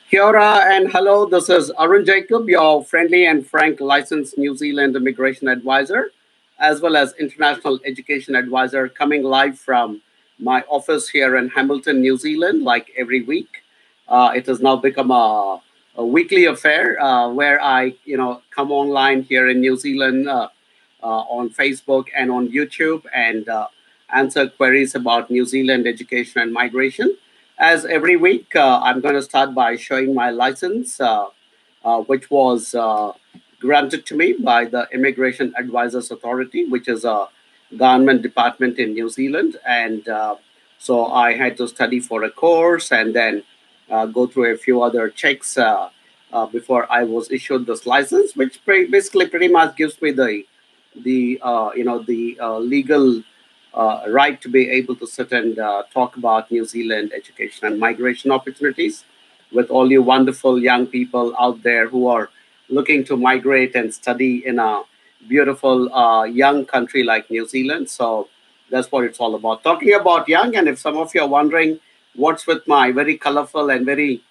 Kia ora and hello. This is Arun Jacob, your friendly and frank licensed New Zealand immigration advisor, as well as international education advisor, coming live from my office here in Hamilton, New Zealand, like every week. It has now become a weekly affair where I come online here in New Zealand on Facebook and on YouTube and answer queries about New Zealand education and migration. As every week, I'm going to start by showing my license, which was granted to me by the Immigration Advisors Authority, which is a government department in New Zealand. And so I had to study for a course and then go through a few other checks before I was issued this license, which basically pretty much gives me the legal right to be able to sit and talk about New Zealand education and migration opportunities with all you wonderful young people out there who are looking to migrate and study in a beautiful young country like New Zealand. So that's what it's all about. Talking about young, and if some of you are wondering what's with my very colorful and very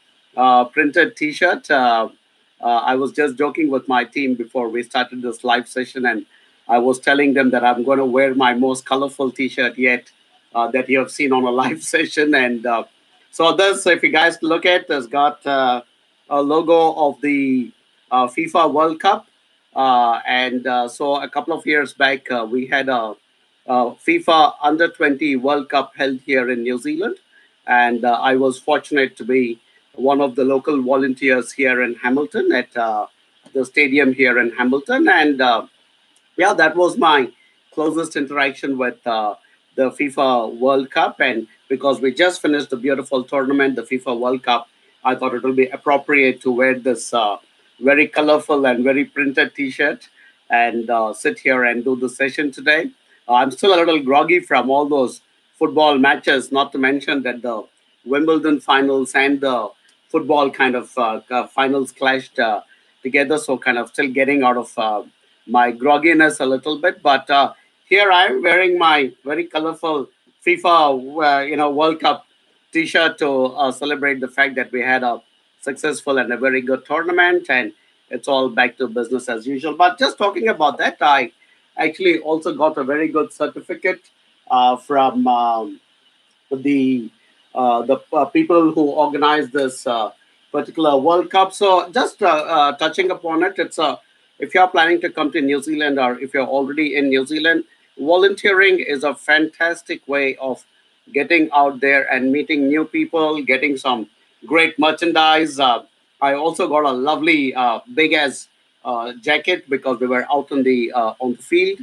printed T-shirt, I was just joking with my team before we started this live session, and I was telling them that I'm going to wear my most colorful T-shirt yet that you have seen on a live session. And so this, if you guys look at, has got a logo of the FIFA World Cup. And so a couple of years back, we had a FIFA Under 20 World Cup held here in New Zealand. And I was fortunate to be one of the local volunteers here in Hamilton at the stadium here in Hamilton. And yeah, that was my closest interaction with the FIFA World Cup. And because we just finished the beautiful tournament, the FIFA World Cup, I thought it would be appropriate to wear this very colorful and very printed T-shirt and sit here and do the session today. I'm still a little groggy from all those football matches, not to mention that the Wimbledon finals and the football kind of finals clashed together. So kind of still getting out of my grogginess a little bit. But here I am wearing my very colorful FIFA, World Cup T-shirt to celebrate the fact that we had a successful and a very good tournament, and it's all back to business as usual. But just talking about that, I actually also got a very good certificate from the people who organized this particular World Cup. So just touching upon it, it's a if you're planning to come to New Zealand or if you're already in New Zealand, volunteering is a fantastic way of getting out there and meeting new people, getting some great merchandise. I also got a lovely big as jacket because we were out on the field.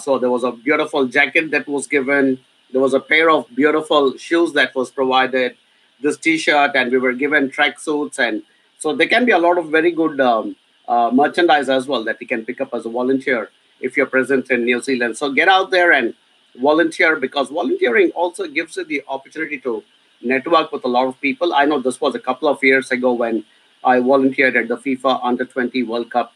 So there was a beautiful jacket that was given. There was a pair of beautiful shoes that was provided. This T-shirt, and we were given track suits, and so there can be a lot of very good merchandise as well that you can pick up as a volunteer if you're present in New Zealand. So get out there and volunteer because volunteering also gives you the opportunity to network with a lot of people. I know this was a couple of years ago when I volunteered at the FIFA Under 20 World Cup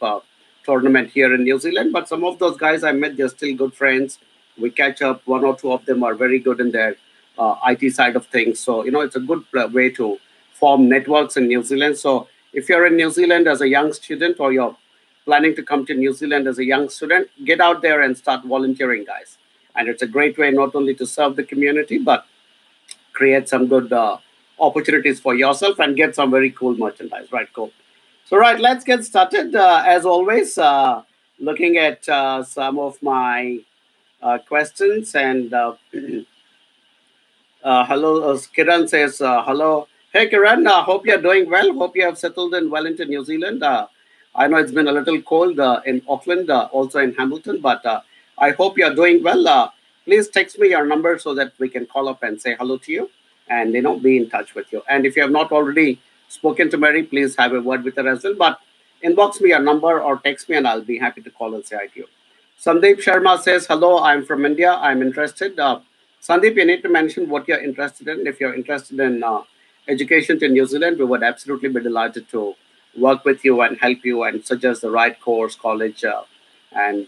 tournament here in New Zealand. But some of those guys I met, they're still good friends. We catch up. One or two of them are very good in their IT side of things. So, it's a good way to form networks in New Zealand. So, if you're in New Zealand as a young student or you're planning to come to New Zealand as a young student, get out there and start volunteering, guys. And it's a great way not only to serve the community, but create some good opportunities for yourself and get some very cool merchandise. Right, cool. So, right, let's get started. As always, looking at some of my questions. And hello, Kiran says hello. Hey, Kiran, hope you're doing well. Hope you have settled in well into New Zealand. I know it's been a little cold in Auckland, also in Hamilton, but I hope you're doing well. Please text me your number so that we can call up and say hello to you and be in touch with you. And if you have not already spoken to Mary, please have a word with her as well. But inbox me your number or text me, and I'll be happy to call and say hi to you. Sandeep Sharma says, hello, I'm from India. I'm interested. Sandeep, you need to mention what you're interested in. If you're interested in education in New Zealand, we would absolutely be delighted to work with you and help you and suggest the right course, college, and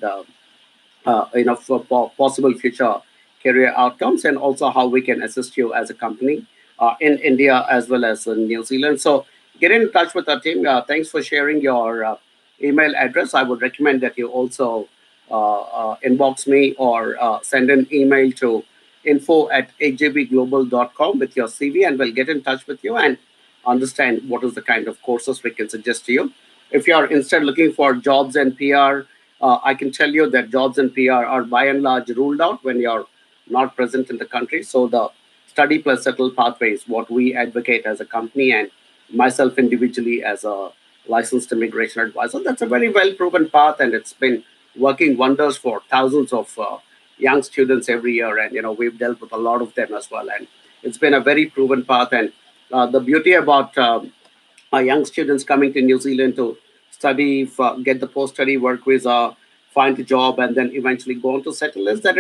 for possible future career outcomes, and also how we can assist you as a company in India as well as in New Zealand. So get in touch with our team. Thanks for sharing your email address. I would recommend that you also inbox me or send an email to info@ajbglobal.com with your CV, and we'll get in touch with you and understand what is the kind of courses we can suggest to you. If you are instead looking for jobs and PR, I can tell you that jobs and PR are by and large ruled out when you're not present in the country. So the study plus settle pathway is what we advocate as a company, and myself individually as a licensed immigration advisor. That's a very well proven path, and it's been working wonders for thousands of young students every year. And we've dealt with a lot of them as well, and it's been a very proven path. And the beauty about young students coming to New Zealand to study, get the post-study work visa, find a job, and then eventually go on to settle is that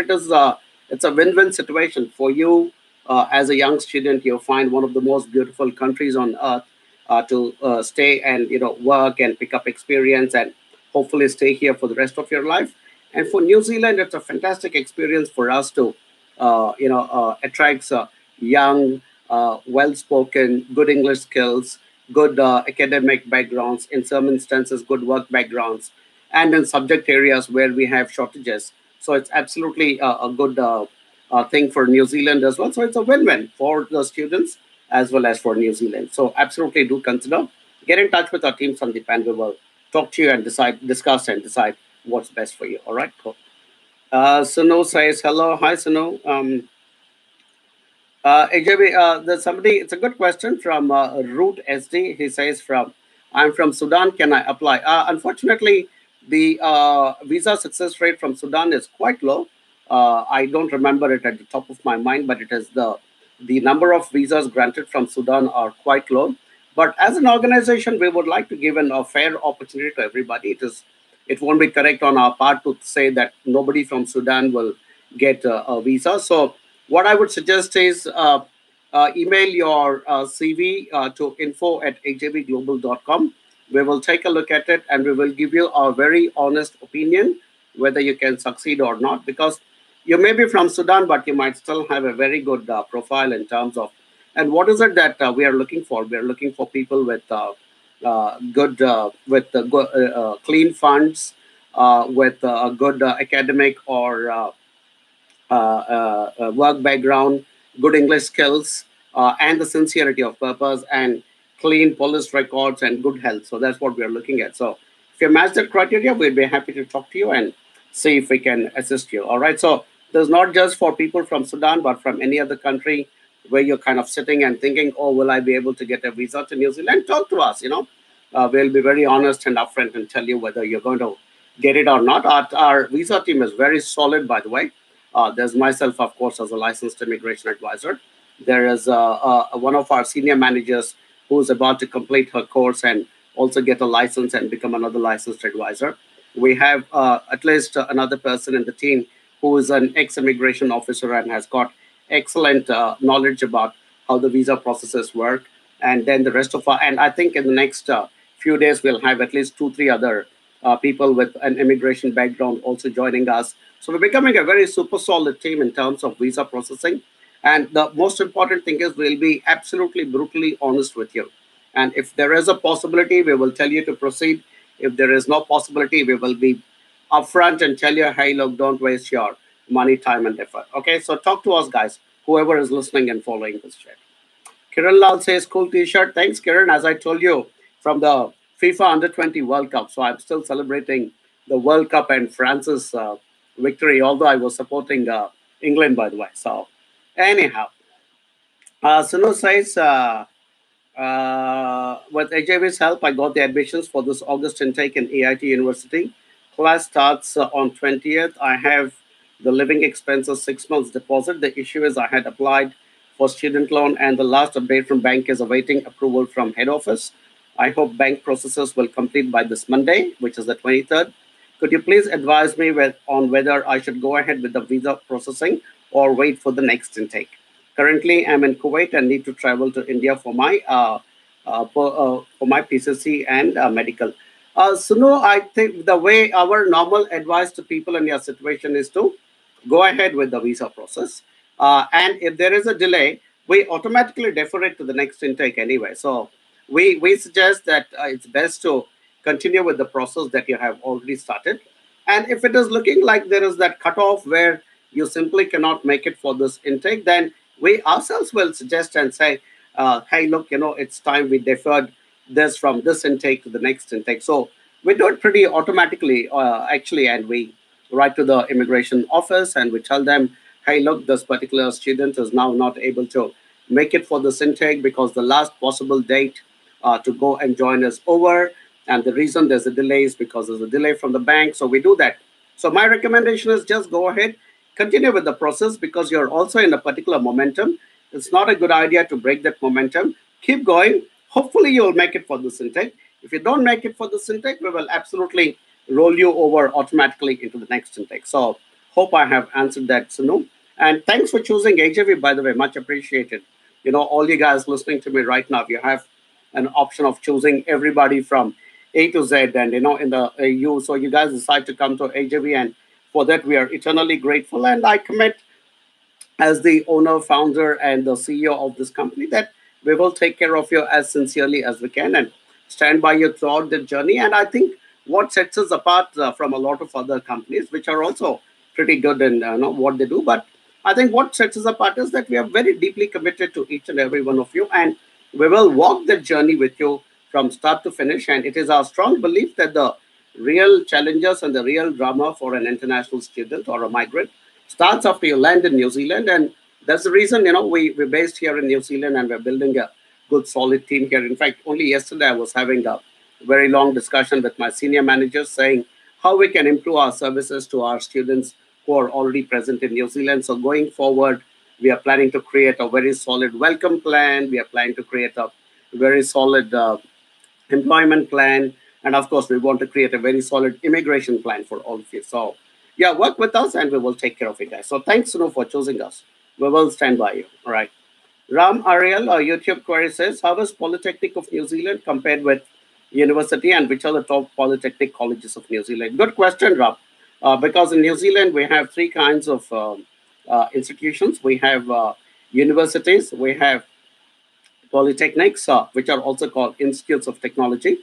it's a win-win situation for you as a young student. You find one of the most beautiful countries on earth to stay and work and pick up experience and hopefully stay here for the rest of your life. And for New Zealand, it's a fantastic experience for us to attracts young, well-spoken, good English skills, good academic backgrounds, in some instances, good work backgrounds, and in subject areas where we have shortages. So it's absolutely a good thing for New Zealand as well. So it's a win-win for the students as well as for New Zealand. So absolutely do consider. Get in touch with our team, Sandeep, and we will talk to you and discuss and decide what's best for you. All right, cool. Sunu says hello. Hi, Sunu. AJB, there's somebody, it's a good question from Root SD. He says, I'm from Sudan, can I apply? Unfortunately, the visa success rate from Sudan is quite low. I don't remember it at the top of my mind, but it is the number of visas granted from Sudan are quite low. But as an organization, we would like to give a fair opportunity to everybody. It won't be correct on our part to say that nobody from Sudan will get a visa. So what I would suggest is email your CV to info@ajbglobal.com. We will take a look at it and we will give you a very honest opinion whether you can succeed or not. Because you may be from Sudan, but you might still have a very good profile in terms of. And what is it that we are looking for? We are looking for people with clean funds, with a good academic or work background, good English skills, and the sincerity of purpose, and clean police records and good health. So that's what we are looking at. So if you match that criteria, we'd be happy to talk to you and see if we can assist you. All right. So there's not just for people from Sudan, but from any other country where you're kind of sitting and thinking, oh, will I be able to get a visa to New Zealand? Talk to us. We'll be very honest and upfront and tell you whether you're going to get it or not. Our visa team is very solid, by the way. There's myself, of course, as a licensed immigration advisor. There is one of our senior managers who's about to complete her course and also get a license and become another licensed advisor. We have at least another person in the team who is an ex-immigration officer and has got excellent knowledge about how the visa processes work. And then the rest of our, and I think in the next few days, we'll have at least 2, 3 other people with an immigration background also joining us. So we're becoming a very super solid team in terms of visa processing. And the most important thing is we'll be absolutely brutally honest with you. And if there is a possibility, we will tell you to proceed. If there is no possibility, we will be upfront and tell you, hey, look, don't waste your money, time, and effort. Okay, so talk to us, guys, whoever is listening and following this chat. Kiran Lal says, cool t-shirt. Thanks, Kiran. As I told you, from the FIFA Under-20 World Cup. So I'm still celebrating the World Cup and France's victory, although I was supporting England, by the way. So anyhow, Sunu says, with AJV's help, I got the admissions for this August intake in AIT University. Class starts on 20th. I have the living expenses 6 months deposit. The issue is I had applied for student loan and the last update from bank is awaiting approval from head office. I hope bank processes will complete by this Monday, which is the 23rd. Could you please advise me on whether I should go ahead with the visa processing or wait for the next intake? Currently, I'm in Kuwait and need to travel to India for my PCC and medical. Sunu, I think the way our normal advice to people in your situation is to go ahead with the visa process. And if there is a delay, we automatically defer it to the next intake anyway. So we suggest that it's best to continue with the process that you have already started. And if it is looking like there is that cutoff where you simply cannot make it for this intake, then we ourselves will suggest and say, hey, look, it's time we deferred this from this intake to the next intake. So we do it pretty automatically, actually, and we write to the immigration office and we tell them, hey, look, this particular student is now not able to make it for this intake because the last possible date to go and join is over. And the reason there's a delay is because there's a delay from the bank. So we do that. So my recommendation is just go ahead, continue with the process because you're also in a particular momentum. It's not a good idea to break that momentum. Keep going. Hopefully, you'll make it for this intake. If you don't make it for this intake, we will absolutely roll you over automatically into the next intake. So, hope I have answered that, Sunu. And thanks for choosing AJV, by the way, much appreciated. All you guys listening to me right now, you have an option of choosing everybody from A to Z, and in the you, so you guys decide to come to AJV, and for that we are eternally grateful. And I commit as the owner, founder, and the CEO of this company that we will take care of you as sincerely as we can and stand by you throughout the journey. And I think what sets us apart from a lot of other companies, which are also pretty good in what they do, but I think what sets us apart is that we are very deeply committed to each and every one of you, and we will walk the journey with you from start to finish. And it is our strong belief that the real challenges and the real drama for an international student or a migrant starts after you land in New Zealand. And that's the reason, we're based here in New Zealand and we're building a good, solid team here. In fact, only yesterday I was having a very long discussion with my senior managers saying how we can improve our services to our students who are already present in New Zealand. So going forward, we are planning to create a very solid welcome plan. We are planning to create a very solid employment plan. And of course, we want to create a very solid immigration plan for all of you. So, yeah, work with us and we will take care of it, guys. So, thanks, Sunu, for choosing us. We will stand by you. All right. Ram Ariel, our YouTube query says, how is Polytechnic of New Zealand compared with university and which are the top polytechnic colleges of New Zealand? Good question, Ram. Because in New Zealand, we have three kinds of institutions. We have universities, we have polytechnics, which are also called institutes of technology.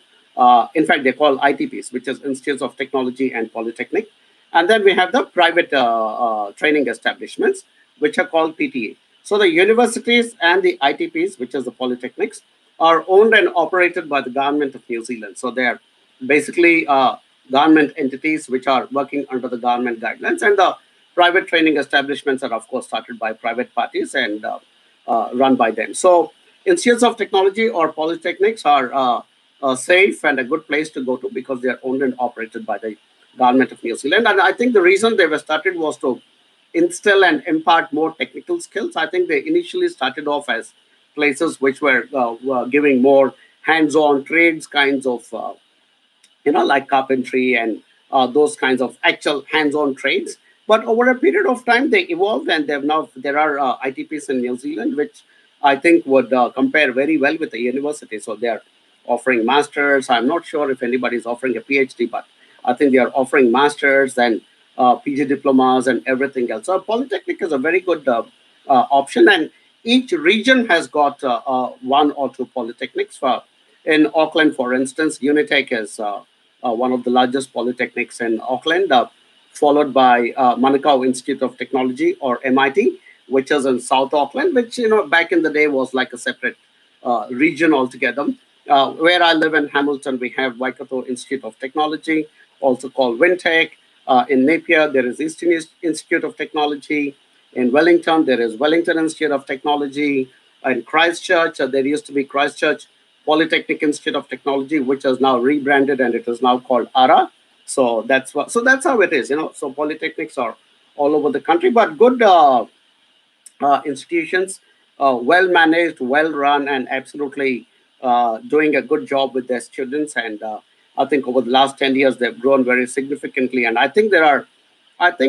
In fact, they're called ITPs, which is Institutes of Technology and Polytechnic. And then we have the private training establishments, which are called PTA. So the universities and the ITPs, which is the polytechnics, are owned and operated by the government of New Zealand. So they're basically government entities which are working under the government guidelines. And the private training establishments are, of course, started by private parties and run by them. So institutes of technology or polytechnics are safe and a good place to go to because they are owned and operated by the government of New Zealand. And I think the reason they were started was to instill and impart more technical skills. I think they initially started off as places which were giving more hands-on trades kinds of like carpentry and those kinds of actual hands-on trades. But over a period of time, they evolved, and there are ITPs in New Zealand, which I think would compare very well with the university. So they are offering masters. I'm not sure if anybody is offering a PhD, but I think they are offering masters and PG diplomas and everything else. So Polytechnic is a very good option, and each region has got one or two polytechnics. In Auckland, for instance, Unitec is one of the largest polytechnics in Auckland, followed by Manukau Institute of Technology or MIT, which is in South Auckland, which back in the day was like a separate region altogether. Where I live in Hamilton, we have Waikato Institute of Technology, also called Wintech. In Napier, there is Eastern Institute of Technology. In Wellington, there is Wellington Institute of Technology. In Christchurch, there used to be Christchurch Polytechnic Institute of Technology, which is now rebranded and it is now called ARA. So that's how it is. So polytechnics are all over the country, but good institutions, well managed, well run, and absolutely doing a good job with their students. And I think over the last 10 years, they've grown very significantly. And I think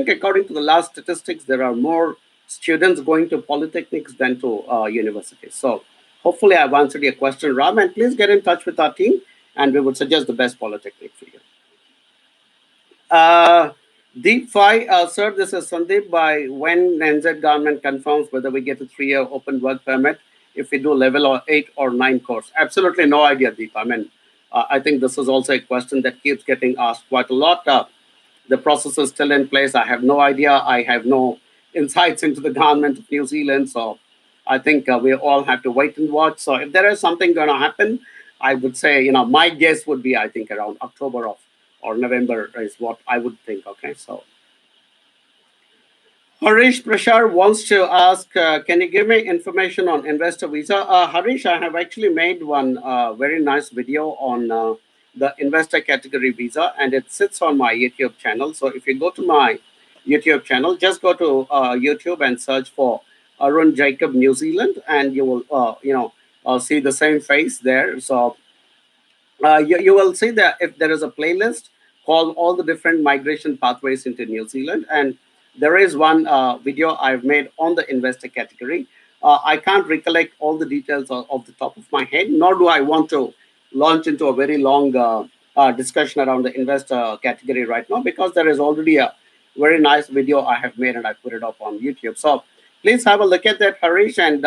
according to the last statistics, there are more students going to polytechnics than to universities. So hopefully I've answered your question, Ram. And please get in touch with our team, and we would suggest the best polytechnic for you. Deep Fi, sir, this is Sandeep. By when NZ government confirms whether we get a 3-year open work permit, if we do level or 8 or 9 course? Absolutely no idea, Deep. I mean, I think this is also a question that keeps getting asked quite a lot. The process is still in place. I have no idea. I have no insights into the government of New Zealand. So I think we all have to wait and watch. So if there is something going to happen, I would say, my guess would be, I think, around October or November is what I would think. Okay. So Harish Prashar wants to ask, can you give me information on investor visa? Harish, I have actually made one very nice video on the investor category visa, and it sits on my YouTube channel. So if you go to my YouTube channel, just go to YouTube and search for Arun Jacob New Zealand, and you will, see the same face there. So you will see that if there is a playlist called all the different migration pathways into New Zealand, and there is one video I've made on the investor category. I can't recollect all the details of the top of my head, nor do I want to launch into a very long discussion around the investor category right now, because there is already a very nice video I have made and I put it up on YouTube. So please have a look at that, Harish, and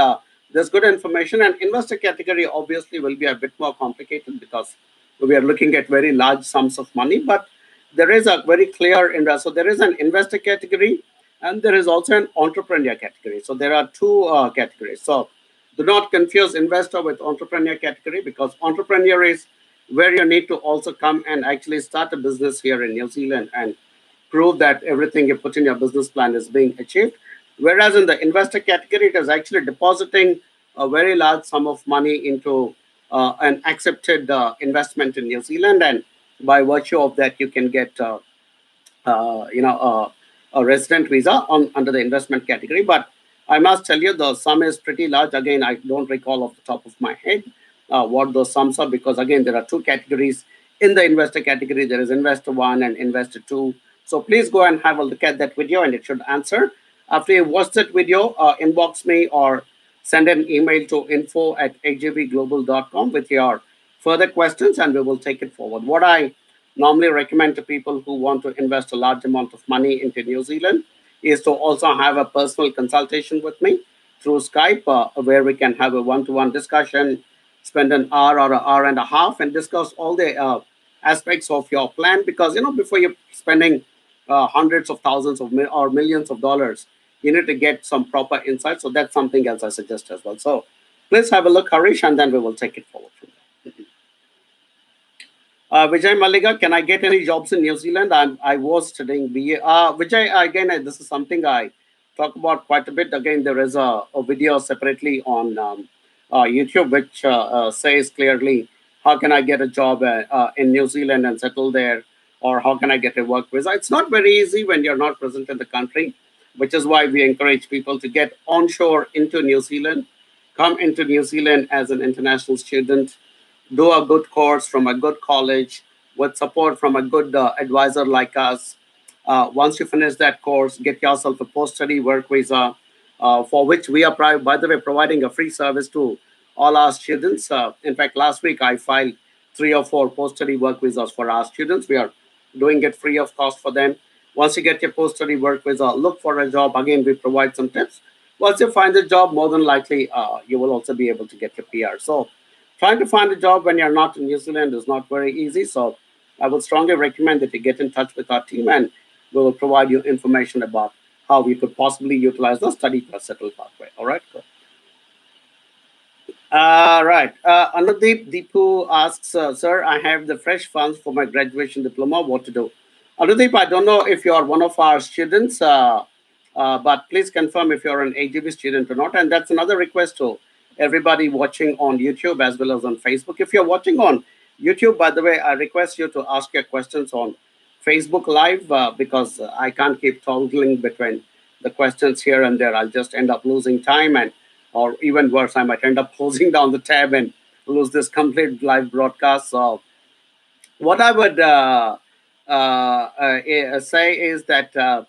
there's good information. And investor category obviously will be a bit more complicated because we are looking at very large sums of money, but there is a very clear investor. So there is an investor category, and there is also an entrepreneur category. So there are two categories. So do not confuse investor with entrepreneur category, because entrepreneur is where you need to also come and actually start a business here in New Zealand and prove that everything you put in your business plan is being achieved. Whereas in the investor category, it is actually depositing a very large sum of money into an accepted investment in New Zealand, and by virtue of that, you can get a resident visa on under the investment category. But I must tell you, the sum is pretty large. Again, I don't recall off the top of my head what those sums are, because again, there are two categories in the investor category. There is investor one and investor two. So please go and have a look at that video, and it should answer. After you watch that video, inbox me or send an email to info@ajvglobal.com with your further questions, and we will take it forward. What I normally recommend to people who want to invest a large amount of money into New Zealand is to also have a personal consultation with me through Skype, where we can have a one-to-one discussion, spend an hour or an hour and a half, and discuss all the aspects of your plan. Because before you're spending hundreds of thousands or millions of dollars, you need to get some proper insight. So that's something else I suggest as well. So please have a look, Harish, and then we will take it forward from there. Vijay Malika, can I get any jobs in New Zealand? I was studying BA. Vijay, again, this is something I talk about quite a bit. Again, there is a video separately on YouTube which says clearly how can I get a job in New Zealand and settle there, or how can I get a work visa. It's not very easy when you're not present in the country, which is why we encourage people to get onshore into New Zealand, come into New Zealand as an international student, do a good course from a good college with support from a good advisor like us. Once you finish that course, get yourself a post-study work visa, for which we are, by the way, providing a free service to all our students. In fact, last week I filed 3 or 4 post-study work visas for our students. We are doing it free of cost for them. Once you get your post-study work visa, look for a job. Again, we provide some tips. Once you find a job, more than likely you will also be able to get your PR. So trying to find a job when you're not in New Zealand is not very easy. So I would strongly recommend that you get in touch with our team, and we will provide you information about how we could possibly utilize the study plus settle pathway. All right, good. Right. Anudeep Deepu asks, Sir, I have the fresh funds for my graduation diploma. What to do? Anudeep, I don't know if you are one of our students, but please confirm if you're an AGB student or not. And that's another request to everybody watching on YouTube as well as on Facebook. If you're watching on YouTube, by the way, I request you to ask your questions on Facebook Live, because I can't keep toggling between the questions here and there. I'll just end up losing time, and or even worse, I might end up closing down the tab and lose this complete live broadcast. So what I would say is that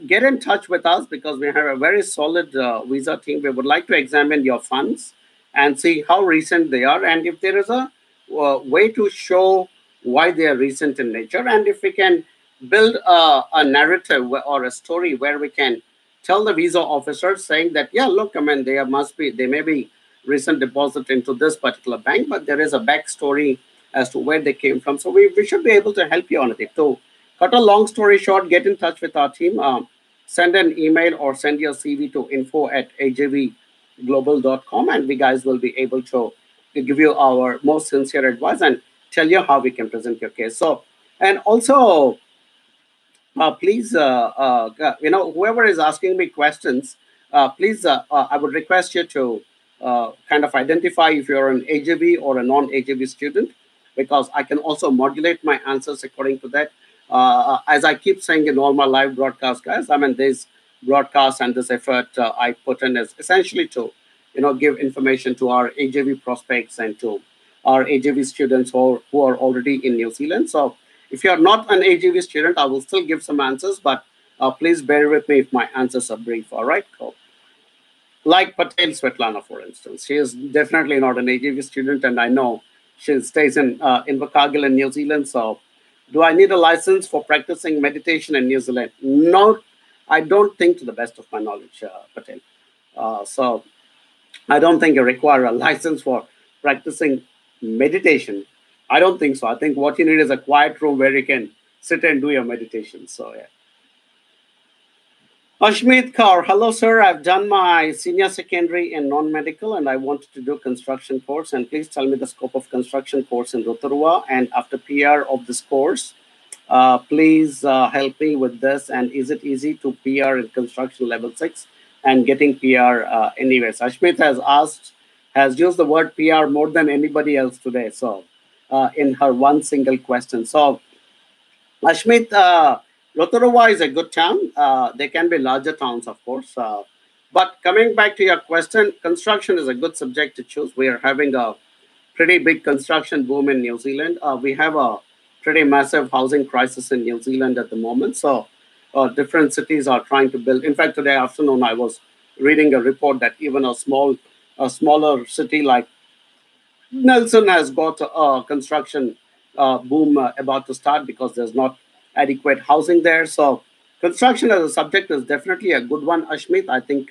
get in touch with us, because we have a very solid visa team. We would like to examine your funds and see how recent they are, and if there is a way to show why they are recent in nature, and if we can build a narrative or a story where we can tell the visa officers saying that, yeah, look, I mean, they may be recent deposit into this particular bank, but there is a backstory as to where they came from. So we should be able to help you on it. To cut a long story short, get in touch with our team. Send an email or send your CV to info@ajvglobal.com, and we guys will be able to give you our most sincere advice and tell you how we can present your case. So, and also, please, whoever is asking me questions, please, I would request you to kind of identify if you're an AJV or a non-AJV student, because I can also modulate my answers according to that. As I keep saying in all my live broadcasts, guys, I mean, this broadcast and this effort I put in is essentially to, give information to our AJV prospects and to our AJV students who are already in New Zealand. So if you are not an AGV student, I will still give some answers, but please bear with me if my answers are brief. All right, cool. Like Patel Svetlana, for instance, she is definitely not an AGV student, and I know she stays in Invercargill in New Zealand. So, do I need a license for practicing meditation in New Zealand? No, I don't think, to the best of my knowledge, Patel. So, I don't think you require a license for practicing meditation. I don't think so. I think what you need is a quiet room where you can sit and do your meditation. So, yeah. Ashmit Kaur, hello sir. I've done my senior secondary in non-medical and I wanted to do construction course. And please tell me the scope of construction course in Rotorua. And after PR of this course, please help me with this. And is it easy to PR in construction level 6 and getting PR anyways? Ashmit has used the word PR more than anybody else today. So, in her one single question. So, Ashmit, Rotorua is a good town. There can be larger towns, of course. But coming back to your question, construction is a good subject to choose. We are having a pretty big construction boom in New Zealand. We have a pretty massive housing crisis in New Zealand at the moment. So, different cities are trying to build. In fact, today afternoon I was reading a report that even a smaller city like Nelson has got a construction boom about to start because there's not adequate housing there. So, construction as a subject is definitely a good one, Ashmit. I think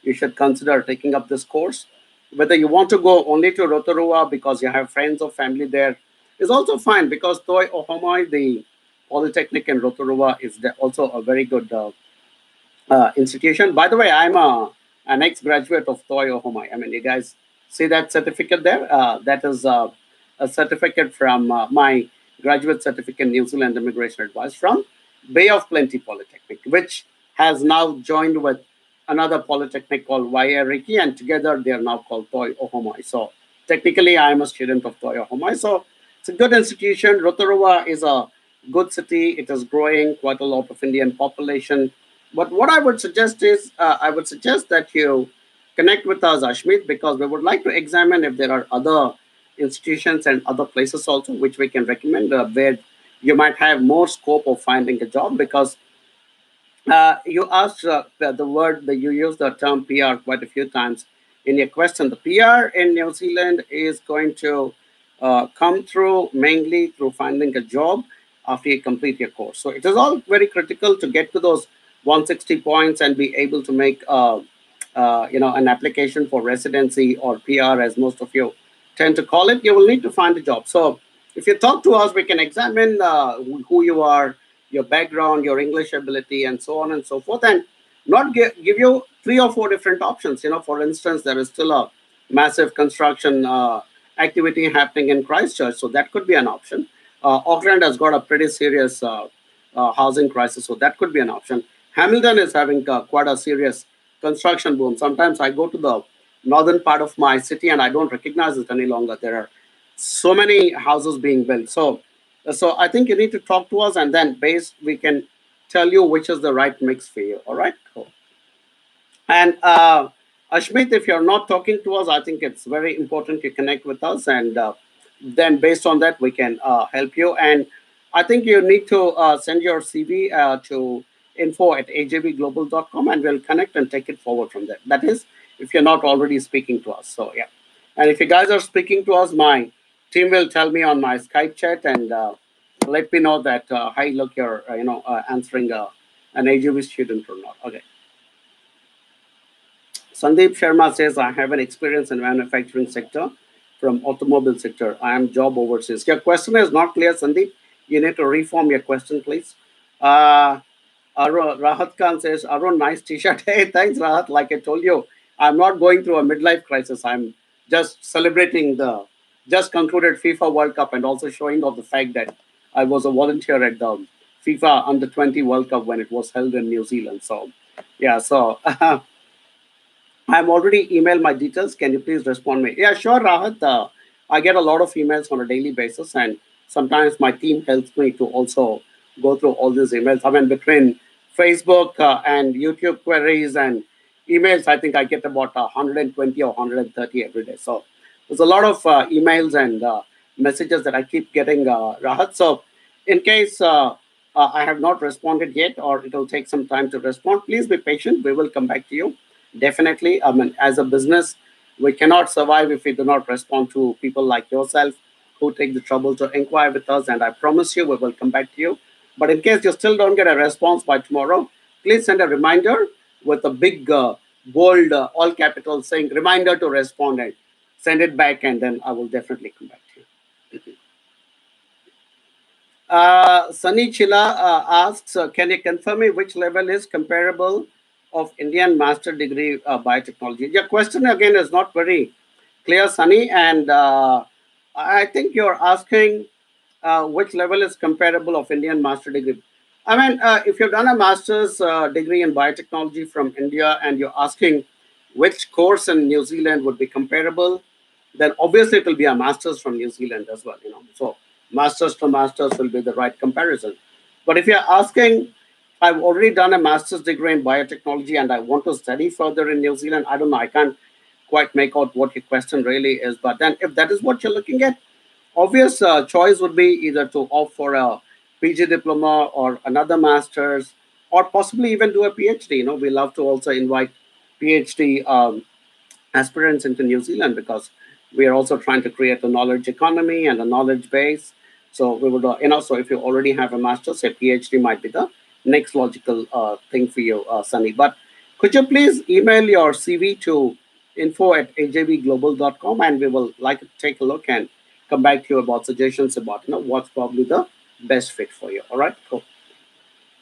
you should consider taking up this course. Whether you want to go only to Rotorua because you have friends or family there is also fine, because Toi Ohomai, the Polytechnic in Rotorua, is also a very good institution. By the way, I'm an ex-graduate of Toi Ohomai. I mean, you guys see that certificate there? That is a certificate from my graduate certificate in New Zealand Immigration Advice from Bay of Plenty Polytechnic, which has now joined with another polytechnic called Wairiki, and together they are now called Toi Ohomai. So technically, I am a student of Toi Ohomai. So it's a good institution. Rotorua is a good city. It is growing, quite a lot of Indian population. But what I would suggest is, I would suggest that you connect with us, Ashmit, because we would like to examine if there are other institutions and other places also which we can recommend where you might have more scope of finding a job. Because you asked the word that you used the term PR quite a few times in your question. The PR in New Zealand is going to come through mainly through finding a job after you complete your course. So it is all very critical to get to those 160 points and be able to make an application for residency or PR, as most of you tend to call it. You will need to find a job. So if you talk to us, we can examine who you are, your background, your English ability, and so on and so forth, and not give you three or four different options. For instance, there is still a massive construction activity happening in Christchurch, so that could be an option. Auckland has got a pretty serious housing crisis, so that could be an option. Hamilton is having quite a serious construction boom. Sometimes I go to the northern part of my city and I don't recognize it any longer. There are so many houses being built. So I think you need to talk to us, and then based we can tell you which is the right mix for you. All right, cool. And Ashmit, if you're not talking to us, I think it's very important you connect with us, and then based on that, we can help you. And I think you need to send your CV to info@ajvglobal.com, and we'll connect and take it forward from there. That is, if you're not already speaking to us. So, yeah. And if you guys are speaking to us, my team will tell me on my Skype chat and let me know that, hi, look, you're, answering an AJV student or not. Okay. Sandeep Sharma says, I have an experience in manufacturing sector from automobile sector. I am job overseas. Your question is not clear, Sandeep. You need to reform your question, please. Uh, Rahat Khan says, Arun, nice t-shirt. Hey, thanks, Rahat. Like I told you, I'm not going through a midlife crisis. I'm just celebrating the just concluded FIFA World Cup and also showing off the fact that I was a volunteer at the FIFA Under 20 World Cup when it was held in New Zealand. So, yeah, so I'm already emailed my details. Can you please respond me? Yeah, sure, Rahat. I get a lot of emails on a daily basis, and sometimes my team helps me to also go through all these emails. I mean, between Facebook and YouTube queries and emails, I think I get about 120 or 130 every day. So there's a lot of emails and messages that I keep getting, Rahat. So in case I have not responded yet, or it will take some time to respond, please be patient. We will come back to you. Definitely, I mean, as a business, we cannot survive if we do not respond to people like yourself who take the trouble to inquire with us. And I promise you, we will come back to you. But in case you still don't get a response by tomorrow, please send a reminder with a big, bold, all capitals saying reminder to respond and send it back. And then I will definitely come back to you. Sunny Chila asks, can you confirm me which level is comparable of Indian master degree biotechnology? Your question again is not very clear, Sunny, and I think you're asking which level is comparable of Indian master degree. I mean, if you've done a master's degree in biotechnology from India and you're asking which course in New Zealand would be comparable, then obviously it will be a master's from New Zealand as well. So masters to masters will be the right comparison. But if you're asking, I've already done a master's degree in biotechnology and I want to study further in New Zealand, I don't know. I can't quite make out what your question really is. But then, if that is what you're looking at, obvious choice would be either to opt for a PG diploma or another master's, or possibly even do a PhD. We love to also invite PhD aspirants into New Zealand because we are also trying to create a knowledge economy and a knowledge base. So we would, so if you already have a master's, a PhD might be the next logical thing for you, Sunny. But could you please email your CV to info@ajvglobal.com and we will like to take a look and come back to you about suggestions about what's probably the best fit for you. All right, cool.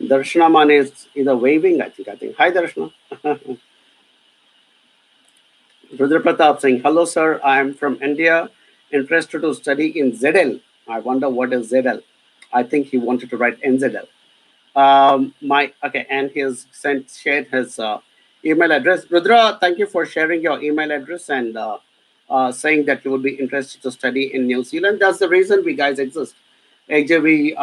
Darshana Man is either waving, I think. Hi, Darshana. Rudra Pratap saying, hello, sir. I am from India, interested to study in ZL. I wonder what is ZL. I think he wanted to write NZL. And he has shared his email address. Rudra, thank you for sharing your email address and saying that you would be interested to study in New Zealand. That's the reason we guys exist. AJV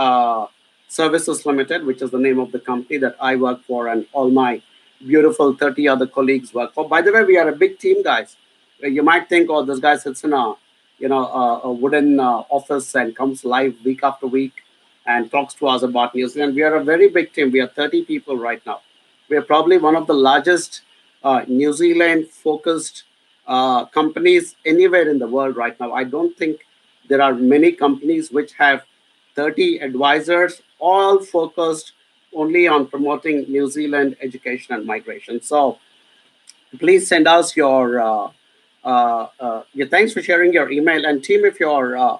Services Limited, which is the name of the company that I work for, and all my beautiful 30 other colleagues work for. By the way, we are a big team, guys. You might think, oh, this guy sits in a wooden office and comes live week after week and talks to us about New Zealand. We are a very big team. We are 30 people right now. We are probably one of the largest New Zealand focused companies anywhere in the world right now. I don't think there are many companies which have 30 advisors, all focused only on promoting New Zealand education and migration. So please send us your thanks for sharing your email. And team, if you're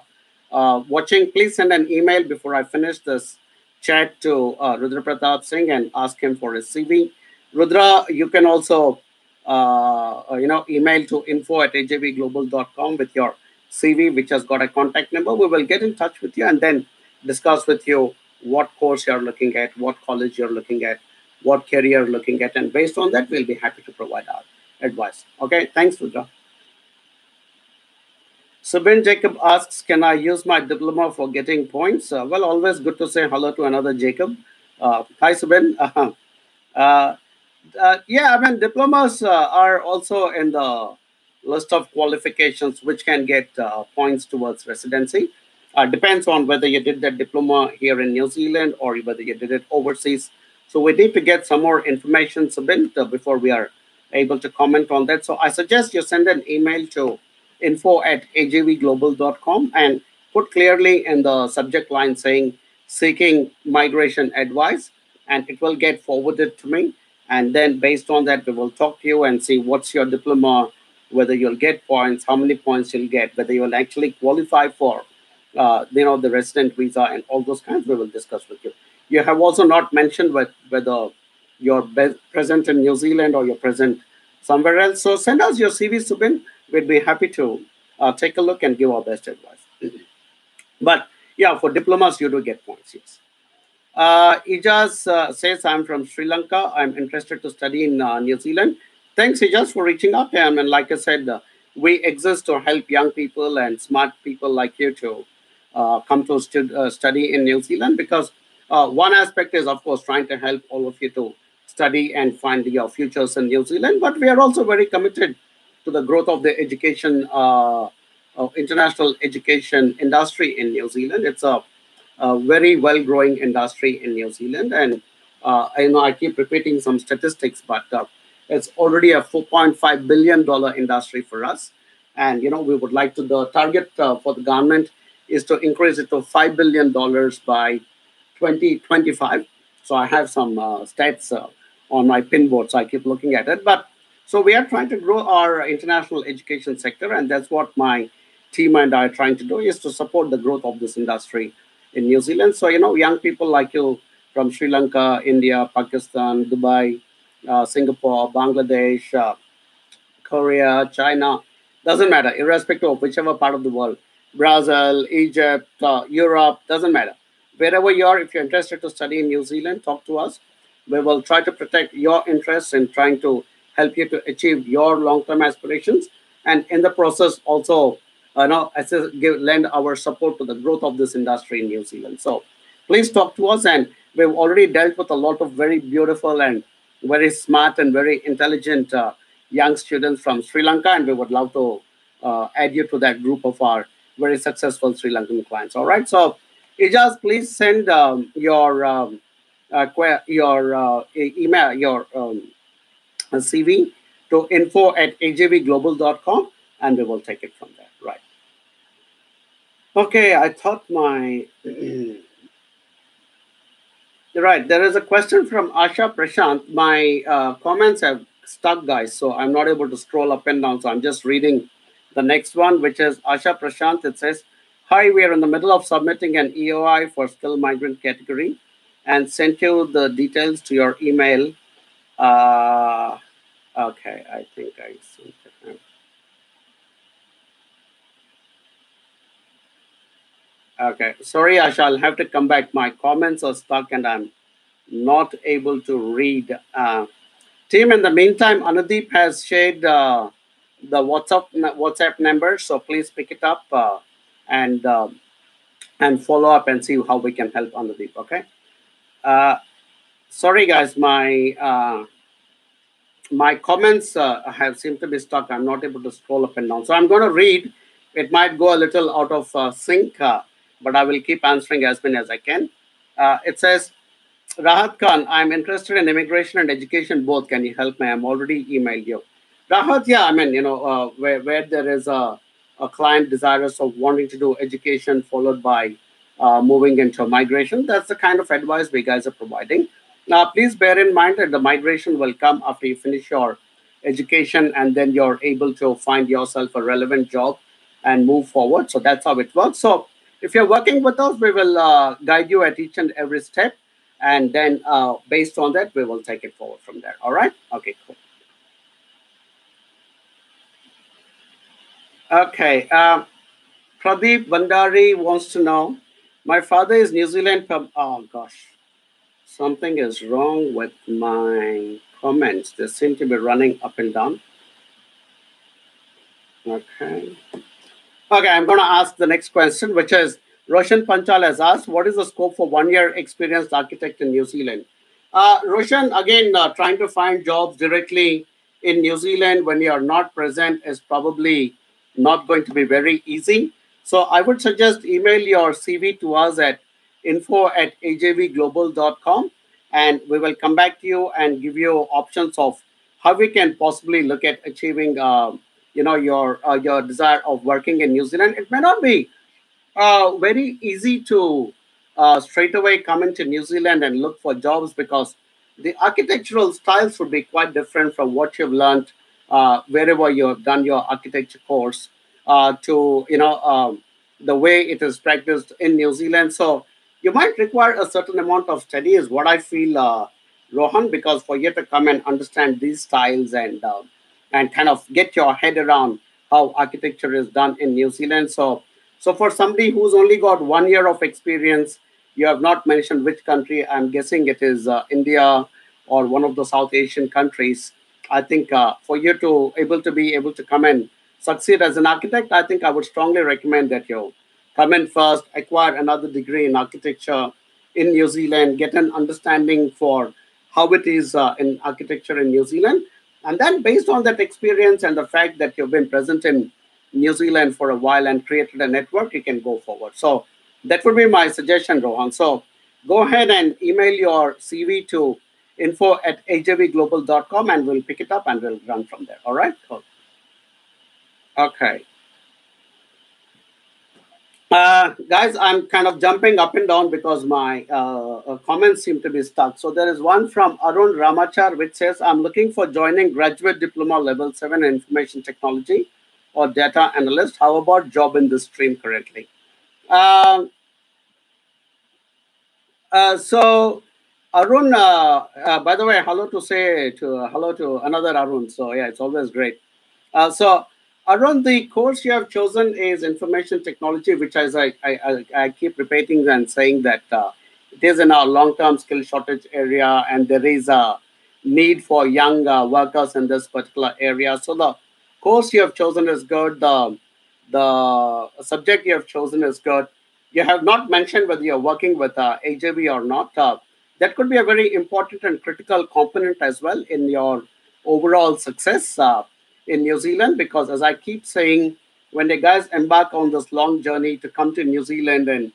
watching, please send an email before I finish this chat to Rudra Pratap Singh and ask him for his CV. Rudra, you can also email to info@ajvglobal.com with your CV, which has got a contact number. We will get in touch with you and then discuss with you what course you're looking at, what college you're looking at, what career you're looking at, and based on that, we'll be happy to provide our advice. Okay, thanks, Rudra. Sabin Jacob asks, can I use my diploma for getting points? Well, always good to say hello to another Jacob. Hi, Sabin. Uh, yeah, I mean, diplomas are also in the list of qualifications which can get points towards residency. Depends on whether you did that diploma here in New Zealand or whether you did it overseas. So we need to get some more information, Sabin, before we are able to comment on that. So I suggest you send an email to info@ajvglobal.com and put clearly in the subject line saying seeking migration advice, and it will get forwarded to me and then based on that we will talk to you and see what's your diploma, whether you'll get points, how many points you'll get, whether you'll actually qualify for the resident visa, and all those kinds we will discuss with you. You have also not mentioned whether you're present in New Zealand or you're present somewhere else. So send us your CV, Subin. We'd be happy to take a look and give our best advice. But yeah, for diplomas, you do get points, yes. Ijaz says, I'm from Sri Lanka. I'm interested to study in New Zealand. Thanks, Ijaz, for reaching out. And like I said, we exist to help young people and smart people like you to come to study in New Zealand, because one aspect is, of course, trying to help all of you to study and find your futures in New Zealand. But we are also very committed to the growth of the education, international education industry in New Zealand. It's a very well growing industry in New Zealand. And I know I keep repeating some statistics, but it's already a $4.5 billion industry for us. And we would like to, the target for the government is to increase it to $5 billion by 2025. So I have some stats on my pinboard, so I keep looking at it. But so we are trying to grow our international education sector, and that's what my team and I are trying to do, is to support the growth of this industry in New Zealand. So young people like you from Sri Lanka, India, Pakistan, Dubai, Singapore, Bangladesh, Korea, China, doesn't matter, irrespective of whichever part of the world, Brazil, Egypt, Europe, doesn't matter. Wherever you are, if you're interested to study in New Zealand, talk to us. We will try to protect your interests in trying to help you to achieve your long-term aspirations, and in the process also, lend our support to the growth of this industry in New Zealand. So please talk to us, and we've already dealt with a lot of very beautiful and very smart and very intelligent young students from Sri Lanka, and we would love to add you to that group of our very successful Sri Lankan clients. All right. So, Ijaz, please send your email, your CV to info@ajvglobal.com, and we will take it from there. Right. Okay. I thought my. Right. There is a question from Asha Prashant. My comments have stuck, guys, so I'm not able to scroll up and down. So I'm just reading the next one, which is Asha Prashant. It says, "Hi, we are in the middle of submitting an EOI for skilled migrant category, and sent you the details to your email." Uh, okay, I think I sent it. Okay, sorry, Asha. I'll have to come back. My comments are stuck, and I'm not able to read. Team, in the meantime, Anudeep has shared the WhatsApp number, so please pick it up and and follow up and see how we can help Anudeep. Okay. Uh, Sorry, guys, my comments have seemed to be stuck. I'm not able to scroll up and down, so I'm going to read. It might go a little out of sync, but I will keep answering as many as I can. It says, Rahat Khan, I'm interested in immigration and education both. Can you help me? I'm already emailed you. Rahat, yeah, I mean, where there is a client desirous of wanting to do education followed by moving into migration, that's the kind of advice we guys are providing. Now, please bear in mind that the migration will come after you finish your education and then you're able to find yourself a relevant job and move forward. So that's how it works. So if you're working with us, we will guide you at each and every step, and then based on that we will take it forward from there. All right, okay, cool. Okay, Pradeep Bandari wants to know, my father is New Zealand oh gosh, something is wrong with my comments, they seem to be running up and down. Okay. Okay, I'm going to ask the next question, which is Roshan Panchal has asked, what is the scope for 1 year experienced architect in New Zealand? Roshan, again, trying to find jobs directly in New Zealand when you are not present is probably not going to be very easy. So I would suggest email your CV to us at info@ajvglobal.com, and we will come back to you and give you options of how we can possibly look at achieving your desire of working in New Zealand. It may not be very easy to straight away come into New Zealand and look for jobs, because the architectural styles would be quite different from what you've learned wherever you have done your architecture course to the way it is practiced in New Zealand. So you might require a certain amount of study, is what I feel, Rohan, because for you to come and understand these styles and kind of get your head around how architecture is done in New Zealand. So for somebody who's only got 1 year of experience, you have not mentioned which country. I'm guessing it is India or one of the South Asian countries. I think for you to be able to come and succeed as an architect, I think I would strongly recommend that you come in first, acquire another degree in architecture in New Zealand, get an understanding for how it is in architecture in New Zealand, and then based on that experience and the fact that you've been present in New Zealand for a while and created a network, you can go forward. So that would be my suggestion, Rohan. So go ahead and email your CV to info@ajvglobal.com and we'll pick it up and we'll run from there. All right? Cool. Okay. Guys, I'm kind of jumping up and down because my comments seem to be stuck. So there is one from Arun Ramachar which says, I'm looking for joining graduate diploma level 7 in information technology or data analyst. How about job in this stream currently? Um, so Arun, by the way, hello to another Arun. So yeah, it's always great. So Arun, the course you have chosen is information technology, which is I keep repeating and saying that it is in our long-term skill shortage area, and there is a need for young workers in this particular area. So the course you have chosen is good. The subject you have chosen is good. You have not mentioned whether you're working with AJB or not. That could be a very important and critical component as well in your overall success in New Zealand, because as I keep saying, when the guys embark on this long journey to come to New Zealand and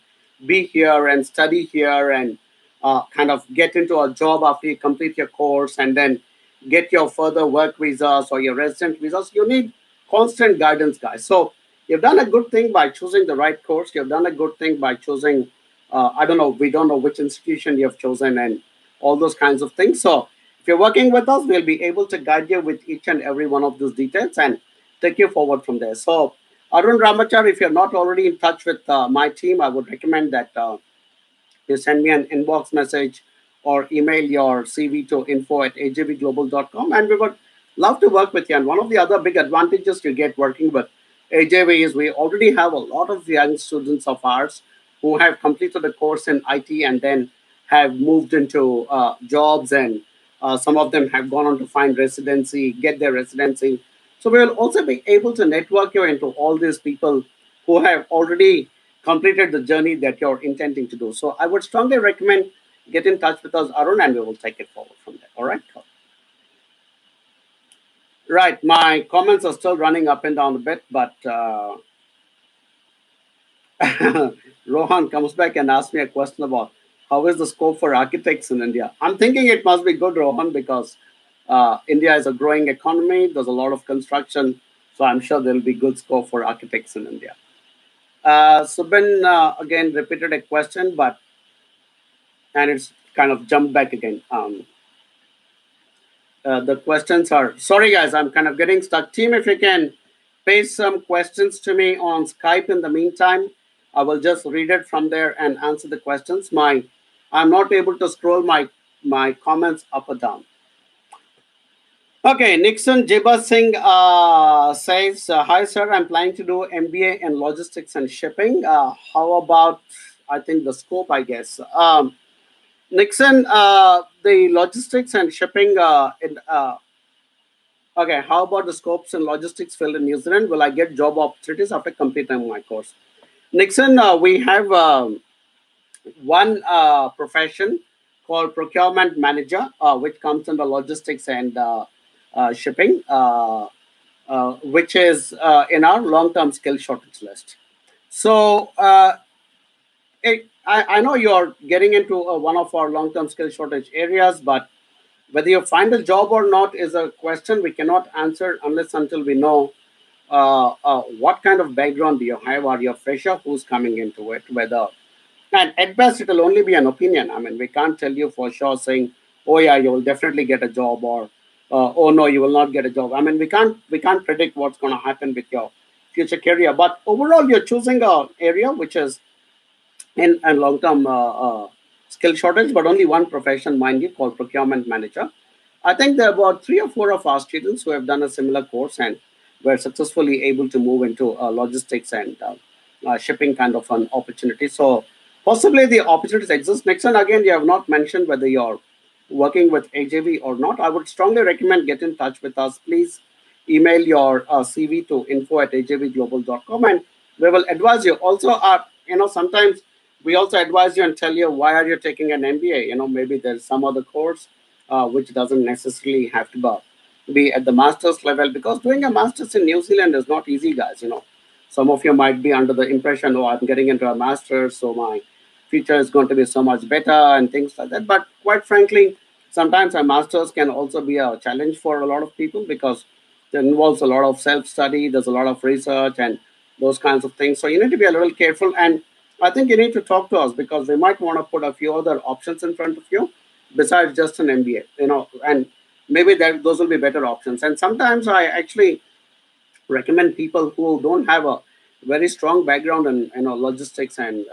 be here and study here and kind of get into a job after you complete your course and then get your further work visas or your resident visas, you need constant guidance, guys. So you've done a good thing by choosing the right course. You've done a good thing by choosing, I don't know, we don't know which institution you have chosen and all those kinds of things. So if you're working with us, we'll be able to guide you with each and every one of those details and take you forward from there. So Arun Ramachar, if you're not already in touch with my team, I would recommend that you send me an inbox message or email your CV to info@ajvglobal.com, and we would love to work with you. And one of the other big advantages you get working with AJV is we already have a lot of young students of ours who have completed a course in IT and then have moved into jobs, and some of them have gone on to find residency, get their residency. So we will also be able to network you into all these people who have already completed the journey that you're intending to do. So I would strongly recommend get in touch with us, Arun, and we will take it forward from there. All right. Right. My comments are still running up and down a bit, but Rohan comes back and asks me a question about how is the scope for architects in India. I'm thinking it must be good, Rohan, because India is a growing economy. There's a lot of construction, so I'm sure there will be good scope for architects in India. Subin again repeated a question, but and it's kind of jumped back again. The questions are sorry, guys. I'm kind of getting stuck. Team, if you can paste some questions to me on Skype in the meantime, I will just read it from there and answer the questions. I'm not able to scroll my comments up or down. Okay, Nixon Jiba Singh says, "Hi sir, I'm planning to do MBA in logistics and shipping. How about I think the scope? I guess Nixon, the logistics and shipping okay, how about the scopes and logistics field in New Zealand? Will I get job opportunities after completing my course? Nixon, we have one profession called procurement manager, which comes under logistics and shipping, which is in our long-term skill shortage list. So I know you're getting into one of our long-term skill shortage areas, but whether you find a job or not is a question we cannot answer unless until we know what kind of background do you have. Are you a fresher who's coming into it? Whether and at best it will only be an opinion. I mean, we can't tell you for sure saying oh yeah, you will definitely get a job, or oh no, you will not get a job. I mean, we can't predict what's going to happen with your future career, but overall you're choosing a area which is in a long term skill shortage, but only one profession, mind you, called procurement manager. I think there are about three or four of our students who have done a similar course and were successfully able to move into logistics and shipping kind of an opportunity. So possibly the opportunities exist. Nixon, again, you have not mentioned whether you're working with AJV or not. I would strongly recommend get in touch with us. Please email your CV to info@ajvglobal.com and we will advise you. Also, sometimes we also advise you and tell you why are you taking an MBA. Maybe there's some other course which doesn't necessarily have to be at the master's level, because doing a master's in New Zealand is not easy, guys. Some of you might be under the impression, oh, I'm getting into a master's, so my future is going to be so much better and things like that. But quite frankly, sometimes a master's can also be a challenge for a lot of people because it involves a lot of self study, there's a lot of research, and those kinds of things. So you need to be a little careful. And I think you need to talk to us because we might want to put a few other options in front of you besides just an MBA, and maybe those will be better options. And sometimes I actually recommend people who don't have a very strong background in logistics and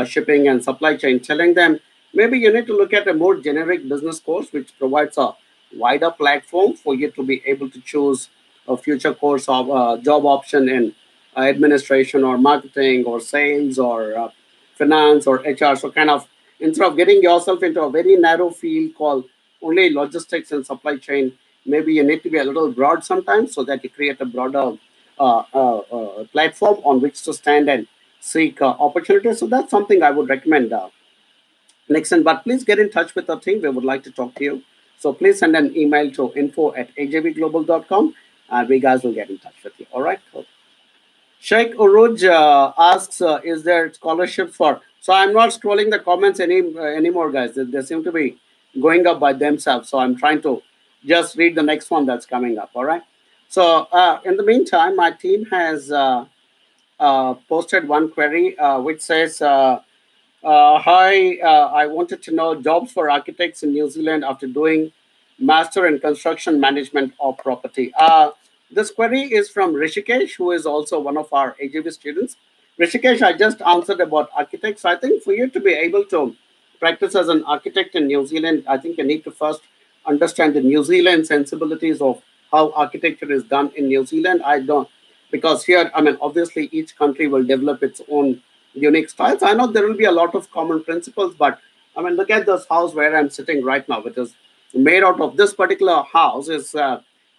shipping and supply chain, telling them maybe you need to look at a more generic business course which provides a wider platform for you to be able to choose a future course of job option in administration or marketing or sales or finance or HR. So kind of instead of getting yourself into a very narrow field called only logistics and supply chain, maybe you need to be a little broad sometimes so that you create a broader platform on which to stand and seek opportunities. So that's something I would recommend, Nixon. But please get in touch with our team. We would like to talk to you. So please send an email to info@ajvglobal.com and we guys will get in touch with you. All right. Cool. Sheikh Uruj asks, "Is there scholarships for?" So I'm not scrolling the comments anymore, guys. They seem to be going up by themselves. So I'm trying to just read the next one that's coming up. All right. So in the meantime, my team has posted one query which says, "Hi, I wanted to know jobs for architects in New Zealand after doing master in construction management of property." This query is from Rishikesh, who is also one of our AGV students. Rishikesh, I just answered about architects. I think for you to be able to practice as an architect in New Zealand, I think you need to first understand the New Zealand sensibilities of how architecture is done in New Zealand. I don't, because here, I mean, obviously each country will develop its own unique styles. I know there will be a lot of common principles, but I mean, look at this house where I'm sitting right now, which is made out of this particular house is